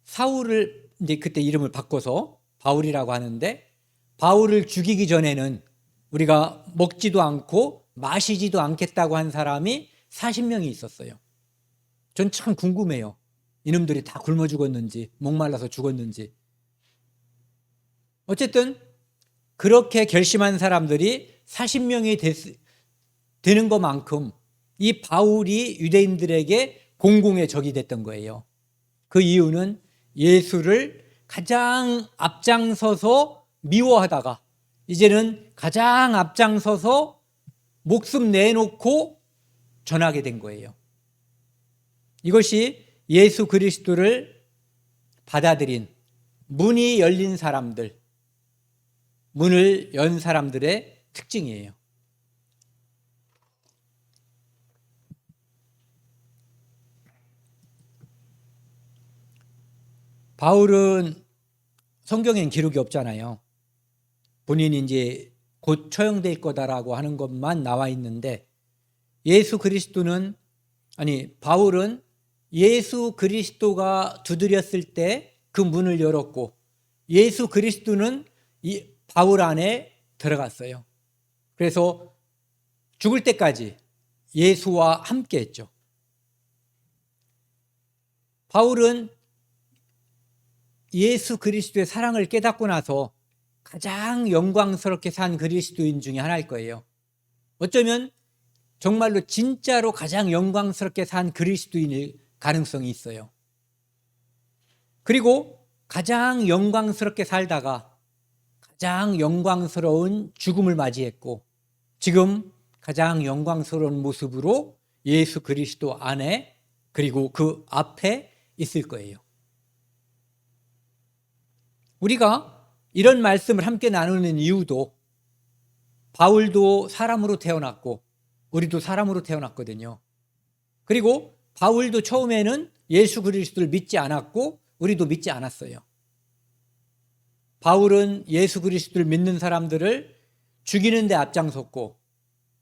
사울을 이제 그때 이름을 바꿔서 바울이라고 하는데, 바울을 죽이기 전에는 우리가 먹지도 않고 마시지도 않겠다고 한 사람이 40명이 있었어요. 전 참 궁금해요. 이놈들이 다 굶어 죽었는지 목말라서 죽었는지. 어쨌든 그렇게 결심한 사람들이 40명이 되는 것만큼 이 바울이 유대인들에게 공공의 적이 됐던 거예요. 그 이유는 예수를 가장 앞장서서 미워하다가 이제는 가장 앞장서서 목숨 내놓고 전하게 된 거예요. 이것이 예수 그리스도를 받아들인 문이 열린 사람들, 문을 연 사람들의 특징이에요. 바울은 성경엔 기록이 없잖아요. 본인이 이제 곧 처형될 거다라고 하는 것만 나와 있는데, 바울은 예수 그리스도가 두드렸을 때 그 문을 열었고, 예수 그리스도는 이 바울 안에 들어갔어요. 그래서 죽을 때까지 예수와 함께 했죠. 바울은 예수 그리스도의 사랑을 깨닫고 나서 가장 영광스럽게 산 그리스도인 중에 하나일 거예요. 어쩌면 정말로 진짜로 가장 영광스럽게 산 그리스도인일 가능성이 있어요. 그리고 가장 영광스럽게 살다가 가장 영광스러운 죽음을 맞이했고, 지금 가장 영광스러운 모습으로 예수 그리스도 안에 그리고 그 앞에 있을 거예요. 우리가 이런 말씀을 함께 나누는 이유도, 바울도 사람으로 태어났고 우리도 사람으로 태어났거든요. 그리고 바울도 처음에는 예수 그리스도를 믿지 않았고 우리도 믿지 않았어요. 바울은 예수 그리스도를 믿는 사람들을 죽이는 데 앞장섰고,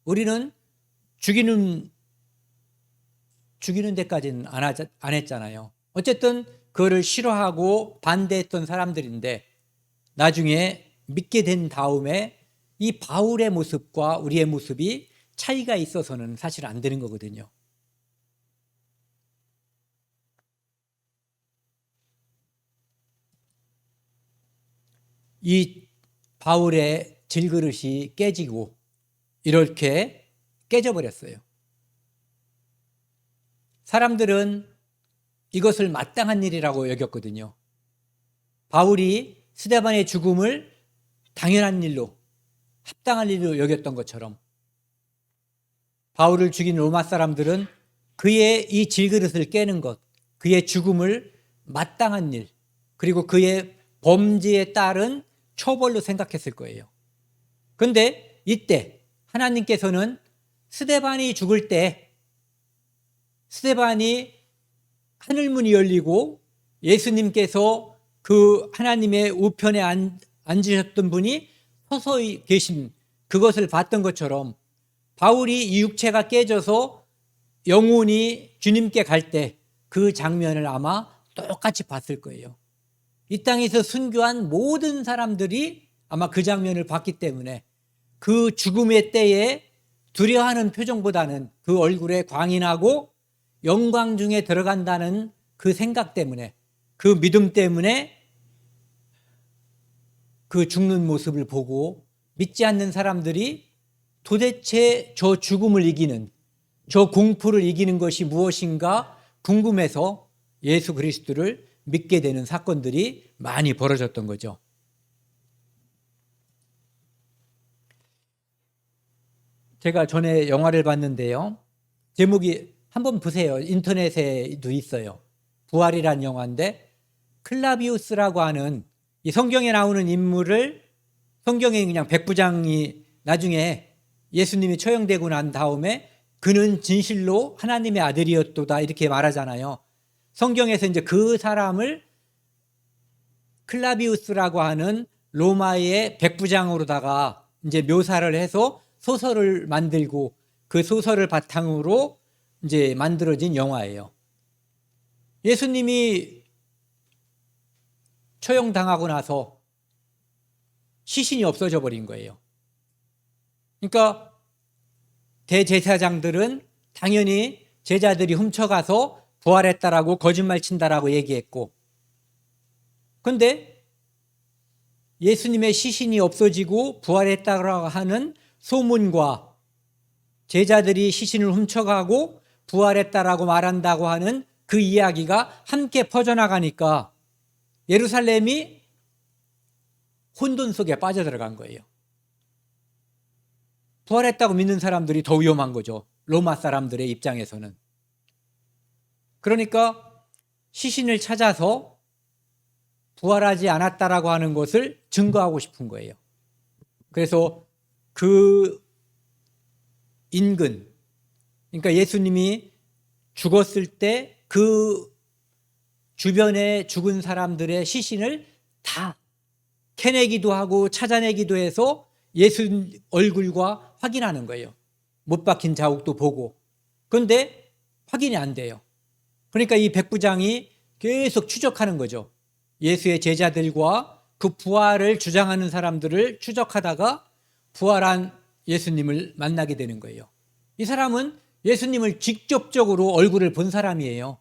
우리는 죽이는 데까지는 안 했잖아요. 어쨌든 그거를 싫어하고 반대했던 사람들인데, 나중에 믿게 된 다음에 이 바울의 모습과 우리의 모습이 차이가 있어서는 사실 안 되는 거거든요. 이 바울의 질그릇이 깨지고 이렇게 깨져버렸어요. 사람들은 이것을 마땅한 일이라고 여겼거든요. 바울이 스데반의 죽음을 당연한 일로, 합당한 일로 여겼던 것처럼, 바울을 죽인 로마 사람들은 그의 이 질그릇을 깨는 것, 그의 죽음을 마땅한 일, 그리고 그의 범죄에 따른 처벌로 생각했을 거예요. 그런데 이때 하나님께서는 스데반이 죽을 때 스데반이 하늘문이 열리고 예수님께서 그 하나님의 우편에 앉으셨던 분이 서서히 계신 그것을 봤던 것처럼 바울이 이 육체가 깨져서 영혼이 주님께 갈 때 그 장면을 아마 똑같이 봤을 거예요. 이 땅에서 순교한 모든 사람들이 아마 그 장면을 봤기 때문에 그 죽음의 때에 두려워하는 표정보다는 그 얼굴에 광이 나고 영광 중에 들어간다는 그 생각 때문에, 그 믿음 때문에 그 죽는 모습을 보고 믿지 않는 사람들이 도대체 저 죽음을 이기는, 저 공포를 이기는 것이 무엇인가 궁금해서 예수 그리스도를 믿게 되는 사건들이 많이 벌어졌던 거죠. 제가 전에 영화를 봤는데요. 제목이 한번 보세요. 인터넷에도 있어요. 부활이란 영화인데 클라비우스라고 하는 이 성경에 나오는 인물을 성경에 그냥 백부장이 나중에 예수님이 처형되고 난 다음에 그는 진실로 하나님의 아들이었도다 이렇게 말하잖아요. 성경에서 이제 그 사람을 클라비우스라고 하는 로마의 백부장으로다가 이제 묘사를 해서 소설을 만들고 그 소설을 바탕으로 이제 만들어진 영화예요. 예수님이 처형당하고 나서 시신이 없어져 버린 거예요. 그러니까 대제사장들은 당연히 제자들이 훔쳐가서 부활했다라고 거짓말 친다라고 얘기했고, 그런데 예수님의 시신이 없어지고 부활했다고 하는 소문과 제자들이 시신을 훔쳐가고 부활했다라고 말한다고 하는 그 이야기가 함께 퍼져나가니까 예루살렘이 혼돈 속에 빠져들어간 거예요. 부활했다고 믿는 사람들이 더 위험한 거죠. 로마 사람들의 입장에서는. 그러니까 시신을 찾아서 부활하지 않았다라고 하는 것을 증거하고 싶은 거예요. 그래서 그 인근, 그러니까 예수님이 죽었을 때 그 주변에 죽은 사람들의 시신을 다 캐내기도 하고 찾아내기도 해서 예수 얼굴과 확인하는 거예요. 못 박힌 자국도 보고. 그런데 확인이 안 돼요. 그러니까 이 백부장이 계속 추적하는 거죠. 예수의 제자들과 그 부활을 주장하는 사람들을 추적하다가 부활한 예수님을 만나게 되는 거예요. 이 사람은 예수님을 직접적으로 얼굴을 본 사람이에요.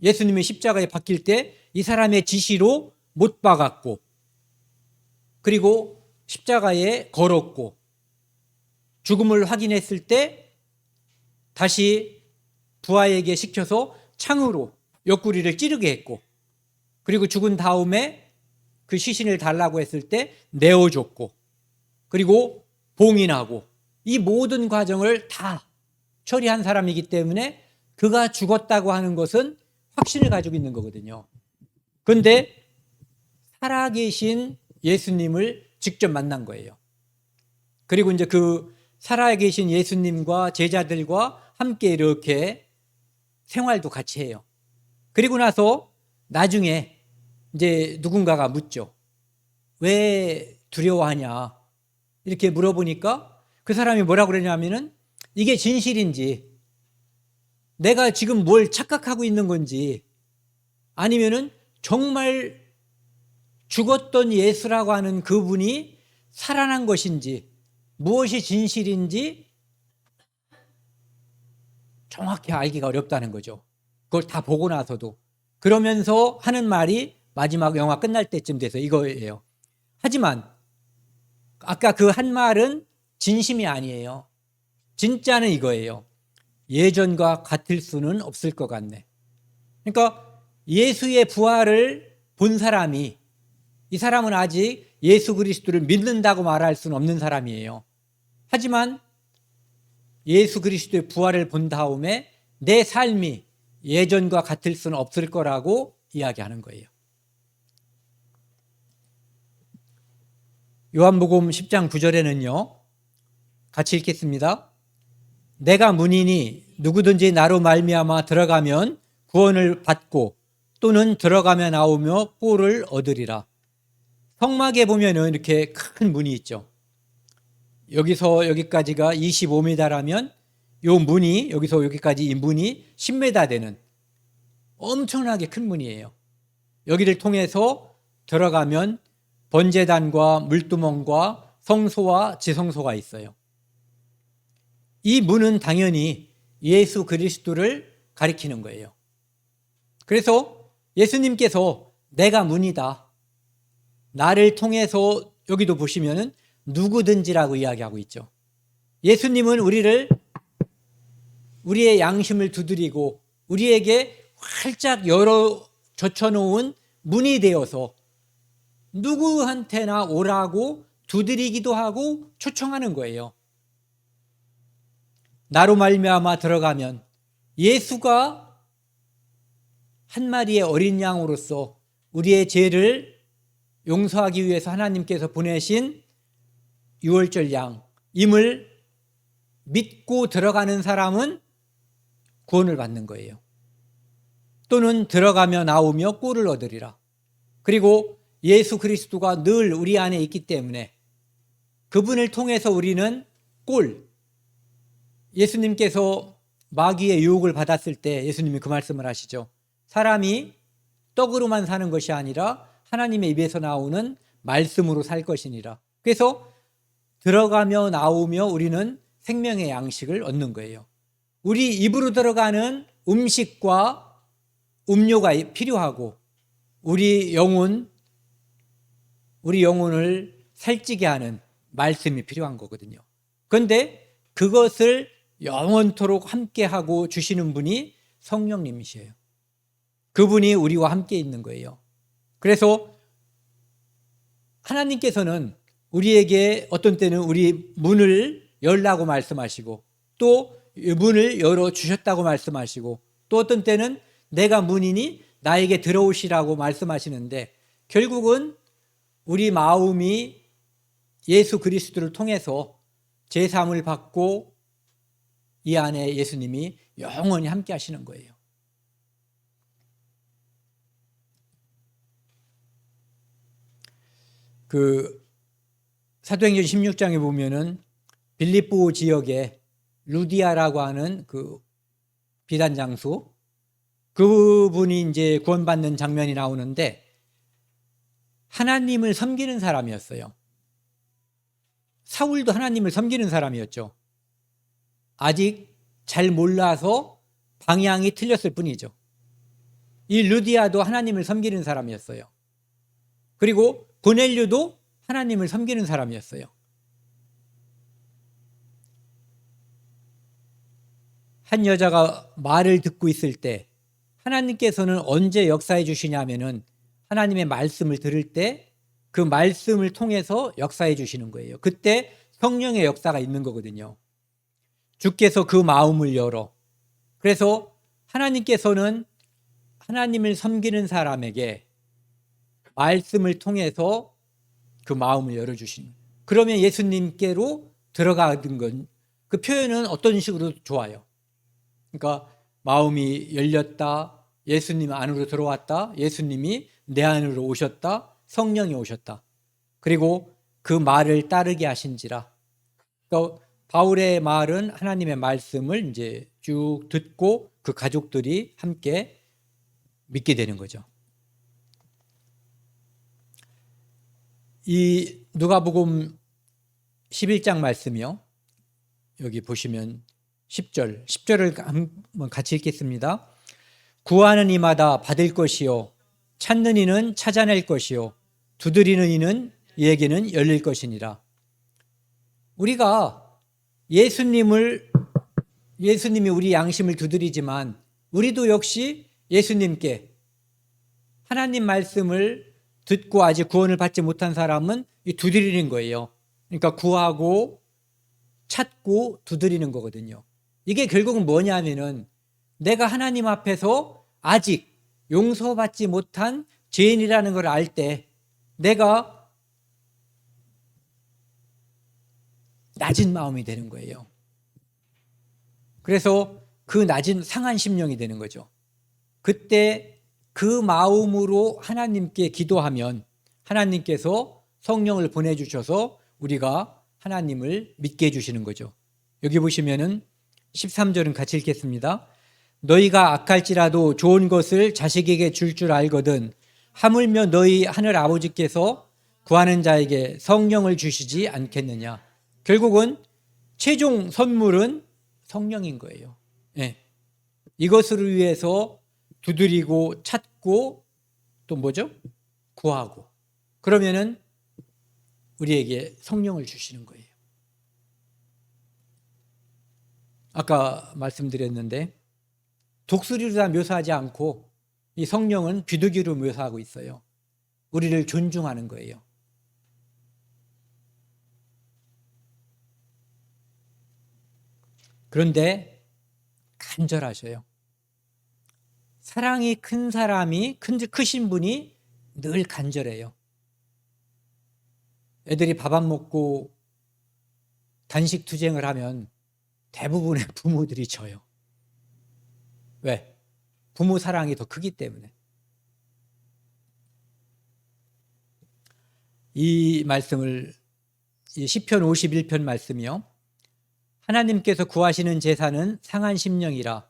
예수님이 십자가에 박힐 때 이 사람의 지시로 못 박았고, 그리고 십자가에 걸었고, 죽음을 확인했을 때 다시 부하에게 시켜서 창으로 옆구리를 찌르게 했고, 그리고 죽은 다음에 그 시신을 달라고 했을 때 내어줬고, 그리고 봉인하고, 이 모든 과정을 다 처리한 사람이기 때문에 그가 죽었다고 하는 것은 확신을 가지고 있는 거거든요. 그런데 살아계신 예수님을 직접 만난 거예요. 그리고 이제 그 살아계신 예수님과 제자들과 함께 이렇게 생활도 같이 해요. 그리고 나서 나중에 이제 누군가가 묻죠. 왜 두려워하냐? 이렇게 물어보니까 그 사람이 뭐라고 그러냐면은 이게 진실인지, 내가 지금 뭘 착각하고 있는 건지, 아니면은 정말 죽었던 예수라고 하는 그분이 살아난 것인지, 무엇이 진실인지 정확히 알기가 어렵다는 거죠. 그걸 다 보고 나서도. 그러면서 하는 말이 마지막 영화 끝날 때쯤 돼서 이거예요. 하지만 아까 그 한 말은 진심이 아니에요. 진짜는 이거예요. 예전과 같을 수는 없을 것 같네. 그러니까 예수의 부활을 본 사람이, 이 사람은 아직 예수 그리스도를 믿는다고 말할 수는 없는 사람이에요. 하지만 예수 그리스도의 부활을 본 다음에 내 삶이 예전과 같을 수는 없을 거라고 이야기하는 거예요. 요한복음 10장 9절에는요. 같이 읽겠습니다. 내가 문이니 누구든지 나로 말미암아 들어가면 구원을 받고 또는 들어가며 나오며 꼴을 얻으리라. 성막에 보면은 이렇게 큰 문이 있죠. 여기서 여기까지가 25m라면 요 문이 여기서 여기까지 이 문이 10m 되는 엄청나게 큰 문이에요. 여기를 통해서 들어가면 번제단과 물두멍과 성소와 지성소가 있어요. 이 문은 당연히 예수 그리스도를 가리키는 거예요. 그래서 예수님께서 내가 문이다. 나를 통해서 여기도 보시면은 누구든지라고 이야기하고 있죠. 예수님은 우리의 양심을 두드리고 우리에게 활짝 열어 젖혀놓은 문이 되어서 누구한테나 오라고 두드리기도 하고 초청하는 거예요. 나로 말미암아 들어가면 예수가 한 마리의 어린 양으로서 우리의 죄를 용서하기 위해서 하나님께서 보내신 유월절 양임을 믿고 들어가는 사람은 구원을 받는 거예요. 또는 들어가며 나오며 꼴을 얻으리라. 그리고 예수 그리스도가 늘 우리 안에 있기 때문에 그분을 통해서 우리는 예수님께서 마귀의 유혹을 받았을 때 예수님이 그 말씀을 하시죠. 사람이 떡으로만 사는 것이 아니라 하나님의 입에서 나오는 말씀으로 살 것이니라. 그래서 들어가며 나오며 우리는 생명의 양식을 얻는 거예요. 우리 입으로 들어가는 음식과 음료가 필요하고 우리 영혼을 살찌게 하는 말씀이 필요한 거거든요. 그런데 그것을 영원토록 함께하고 주시는 분이 성령님이시에요. 그분이 우리와 함께 있는 거예요. 그래서 하나님께서는 우리에게 어떤 때는 우리 문을 열라고 말씀하시고 또 문을 열어주셨다고 말씀하시고 또 어떤 때는 내가 문이니 나에게 들어오시라고 말씀하시는데 결국은 우리 마음이 예수 그리스도를 통해서 제사함을 받고 이 안에 예수님이 영원히 함께 하시는 거예요. 사도행전 16장에 보면은 빌립보 지역에 루디아라고 하는 그 비단 장수 그분이 이제 구원받는 장면이 나오는데 하나님을 섬기는 사람이었어요. 사울도 하나님을 섬기는 사람이었죠. 아직 잘 몰라서 방향이 틀렸을 뿐이죠. 이 루디아도 하나님을 섬기는 사람이었어요. 그리고 고넬료도 하나님을 섬기는 사람이었어요. 한 여자가 말을 듣고 있을 때 하나님께서는 언제 역사해 주시냐면은 하나님의 말씀을 들을 때 그 말씀을 통해서 역사해 주시는 거예요. 그때 성령의 역사가 있는 거거든요. 주께서 그 마음을 열어. 그래서 하나님께서는 하나님을 섬기는 사람에게 말씀을 통해서 그 마음을 열어주시는 거예요. 그러면 예수님께로 들어가는 건 그 표현은 어떤 식으로 좋아요? 그러니까 마음이 열렸다, 예수님 안으로 들어왔다, 예수님이 내 안으로 오셨다, 성령이 오셨다. 그리고 그 말을 따르게 하신지라. 그러니까 바울의 말은 하나님의 말씀을 이제 쭉 듣고 그 가족들이 함께 믿게 되는 거죠. 이 누가복음 11장 말씀이요. 여기 보시면 10절을 한번 같이 읽겠습니다. 구하는 이마다 받을 것이요 찾는 이는 찾아낼 것이요 두드리는 이는 이에게는 열릴 것이니라. 우리가 예수님이 우리 양심을 두드리지만 우리도 역시 예수님께 하나님 말씀을 듣고 아직 구원을 받지 못한 사람은 두드리는 거예요. 그러니까 구하고 찾고 두드리는 거거든요. 이게 결국은 뭐냐면은 내가 하나님 앞에서 아직 용서받지 못한 죄인이라는 걸 알 때 내가 낮은 마음이 되는 거예요. 그래서 그 낮은 상한 심령이 되는 거죠. 그때 그 마음으로 하나님께 기도하면 하나님께서 성령을 보내주셔서 우리가 하나님을 믿게 해주시는 거죠. 여기 보시면은 13절은 같이 읽겠습니다. 너희가 악할지라도 좋은 것을 자식에게 줄 알거든 하물며 너희 하늘 아버지께서 구하는 자에게 성령을 주시지 않겠느냐. 결국은 최종 선물은 성령인 거예요. 네. 이것을 위해서 두드리고 찾고 또 뭐죠? 구하고. 그러면은 우리에게 성령을 주시는 거예요. 아까 말씀드렸는데 독수리로 다 묘사하지 않고 이 성령은 비둘기로 묘사하고 있어요. 우리를 존중하는 거예요. 그런데 간절하셔요. 사랑이 큰 사람이 크신 분이 늘 간절해요. 애들이 밥 안 먹고 단식 투쟁을 하면 대부분의 부모들이 져요. 왜? 부모 사랑이 더 크기 때문에. 이 말씀을 시편 51편 말씀이요. 하나님께서 구하시는 제사는 상한 심령이라.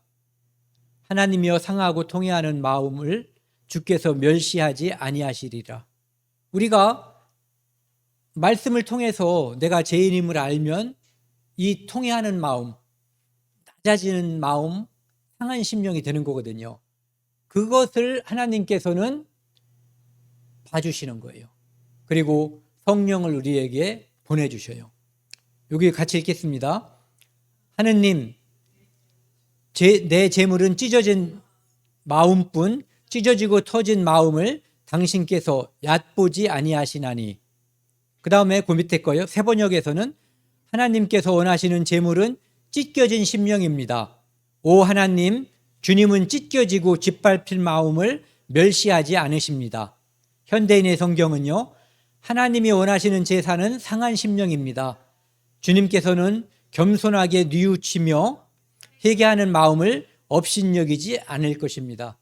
하나님이여 상하고 통회하는 마음을 주께서 멸시하지 아니하시리라. 우리가 말씀을 통해서 내가 죄인임을 알면 이 통회하는 마음, 낮아지는 마음, 상한 심령이 되는 거거든요. 그것을 하나님께서는 봐주시는 거예요. 그리고 성령을 우리에게 보내주셔요. 여기 같이 읽겠습니다. 하느님, 내 재물은 찢어진 마음뿐 찢어지고 터진 마음을 당신께서 얕보지 아니하시나니. 그 다음에 그 밑에 거요. 세번역에서는 하나님께서 원하시는 재물은 찢겨진 심령입니다. 오 하나님, 주님은 찢겨지고 짓밟힐 마음을 멸시하지 않으십니다. 현대인의 성경은요. 하나님이 원하시는 제사는 상한 심령입니다. 주님께서는 겸손하게 뉘우치며 회개하는 마음을 업신여기지 않을 것입니다.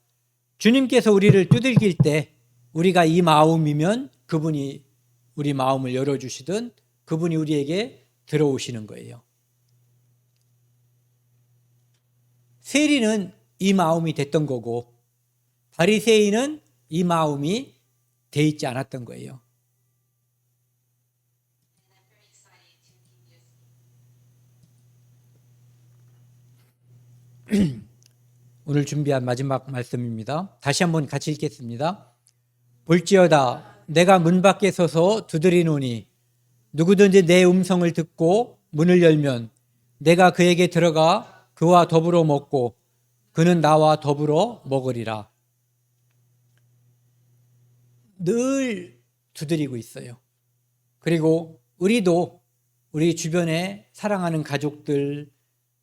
주님께서 우리를 두들길 때 우리가 이 마음이면 그분이 우리 마음을 열어주시든 그분이 우리에게 들어오시는 거예요. 세리는 이 마음이 됐던 거고 바리새인은 이 마음이 돼 있지 않았던 거예요. 오늘 준비한 마지막 말씀입니다. 다시 한번 같이 읽겠습니다. 볼지어다 내가 문 밖에 서서 두드리노니 누구든지 내 음성을 듣고 문을 열면 내가 그에게 들어가 그와 더불어 먹고 그는 나와 더불어 먹으리라. 늘 두드리고 있어요. 그리고 우리도 우리 주변에 사랑하는 가족들,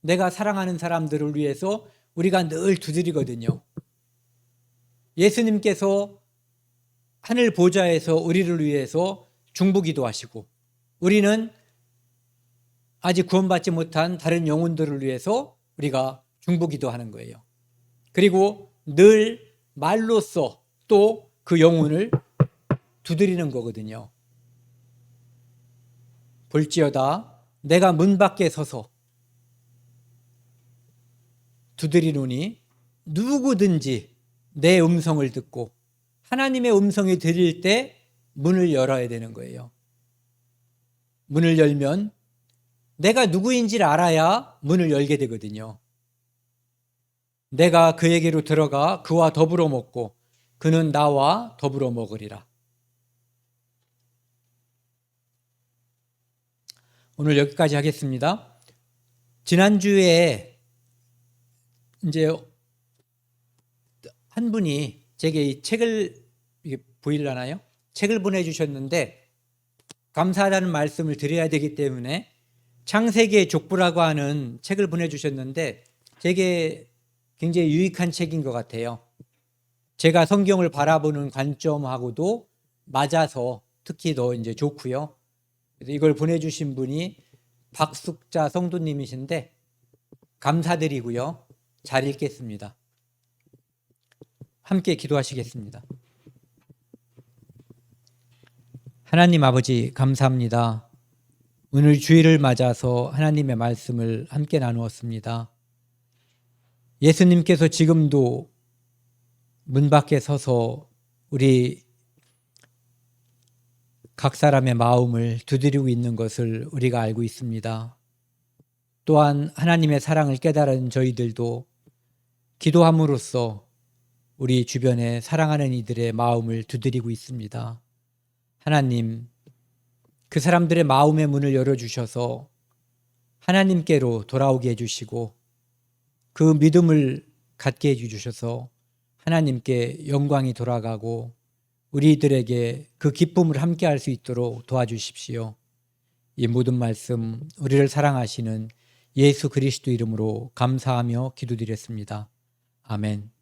내가 사랑하는 사람들을 위해서 우리가 늘 두드리거든요. 예수님께서 하늘 보좌에서 우리를 위해서 중보기도하시고 우리는 아직 구원받지 못한 다른 영혼들을 위해서 우리가 중보기도하는 거예요. 그리고 늘 말로써 또 그 영혼을 두드리는 거거든요. 볼지어다 내가 문 밖에 서서 두드리노니 누구든지 내 음성을 듣고 하나님의 음성이 들릴 때 문을 열어야 되는 거예요. 문을 열면 내가 누구인지를 알아야 문을 열게 되거든요. 내가 그에게로 들어가 그와 더불어 먹고 그는 나와 더불어 먹으리라. 오늘 여기까지 하겠습니다. 지난주에 이제 한 분이 제게 이 책을 이게 보이려나요? 책을 보내주셨는데 감사하다는 말씀을 드려야 되기 때문에 창세기의 족보라고 하는 책을 보내주셨는데 제게 굉장히 유익한 책인 것 같아요. 제가 성경을 바라보는 관점하고도 맞아서 특히 더 이제 좋고요. 그래서 이걸 보내주신 분이 박숙자 성도님이신데 감사드리고요. 잘 읽겠습니다. 함께 기도하시겠습니다. 하나님 아버지 감사합니다. 오늘 주일을 맞아서 하나님의 말씀을 함께 나누었습니다. 예수님께서 지금도 문 밖에 서서 우리 각 사람의 마음을 두드리고 있는 것을 우리가 알고 있습니다. 또한 하나님의 사랑을 깨달은 저희들도 기도함으로써 우리 주변에 사랑하는 이들의 마음을 두드리고 있습니다. 하나님, 그 사람들의 마음의 문을 열어주셔서 하나님께로 돌아오게 해주시고 그 믿음을 갖게 해주셔서 하나님께 영광이 돌아가고 우리들에게 그 기쁨을 함께 할 수 있도록 도와주십시오. 이 모든 말씀 우리를 사랑하시는 예수 그리스도 이름으로 감사하며 기도드렸습니다. 아멘.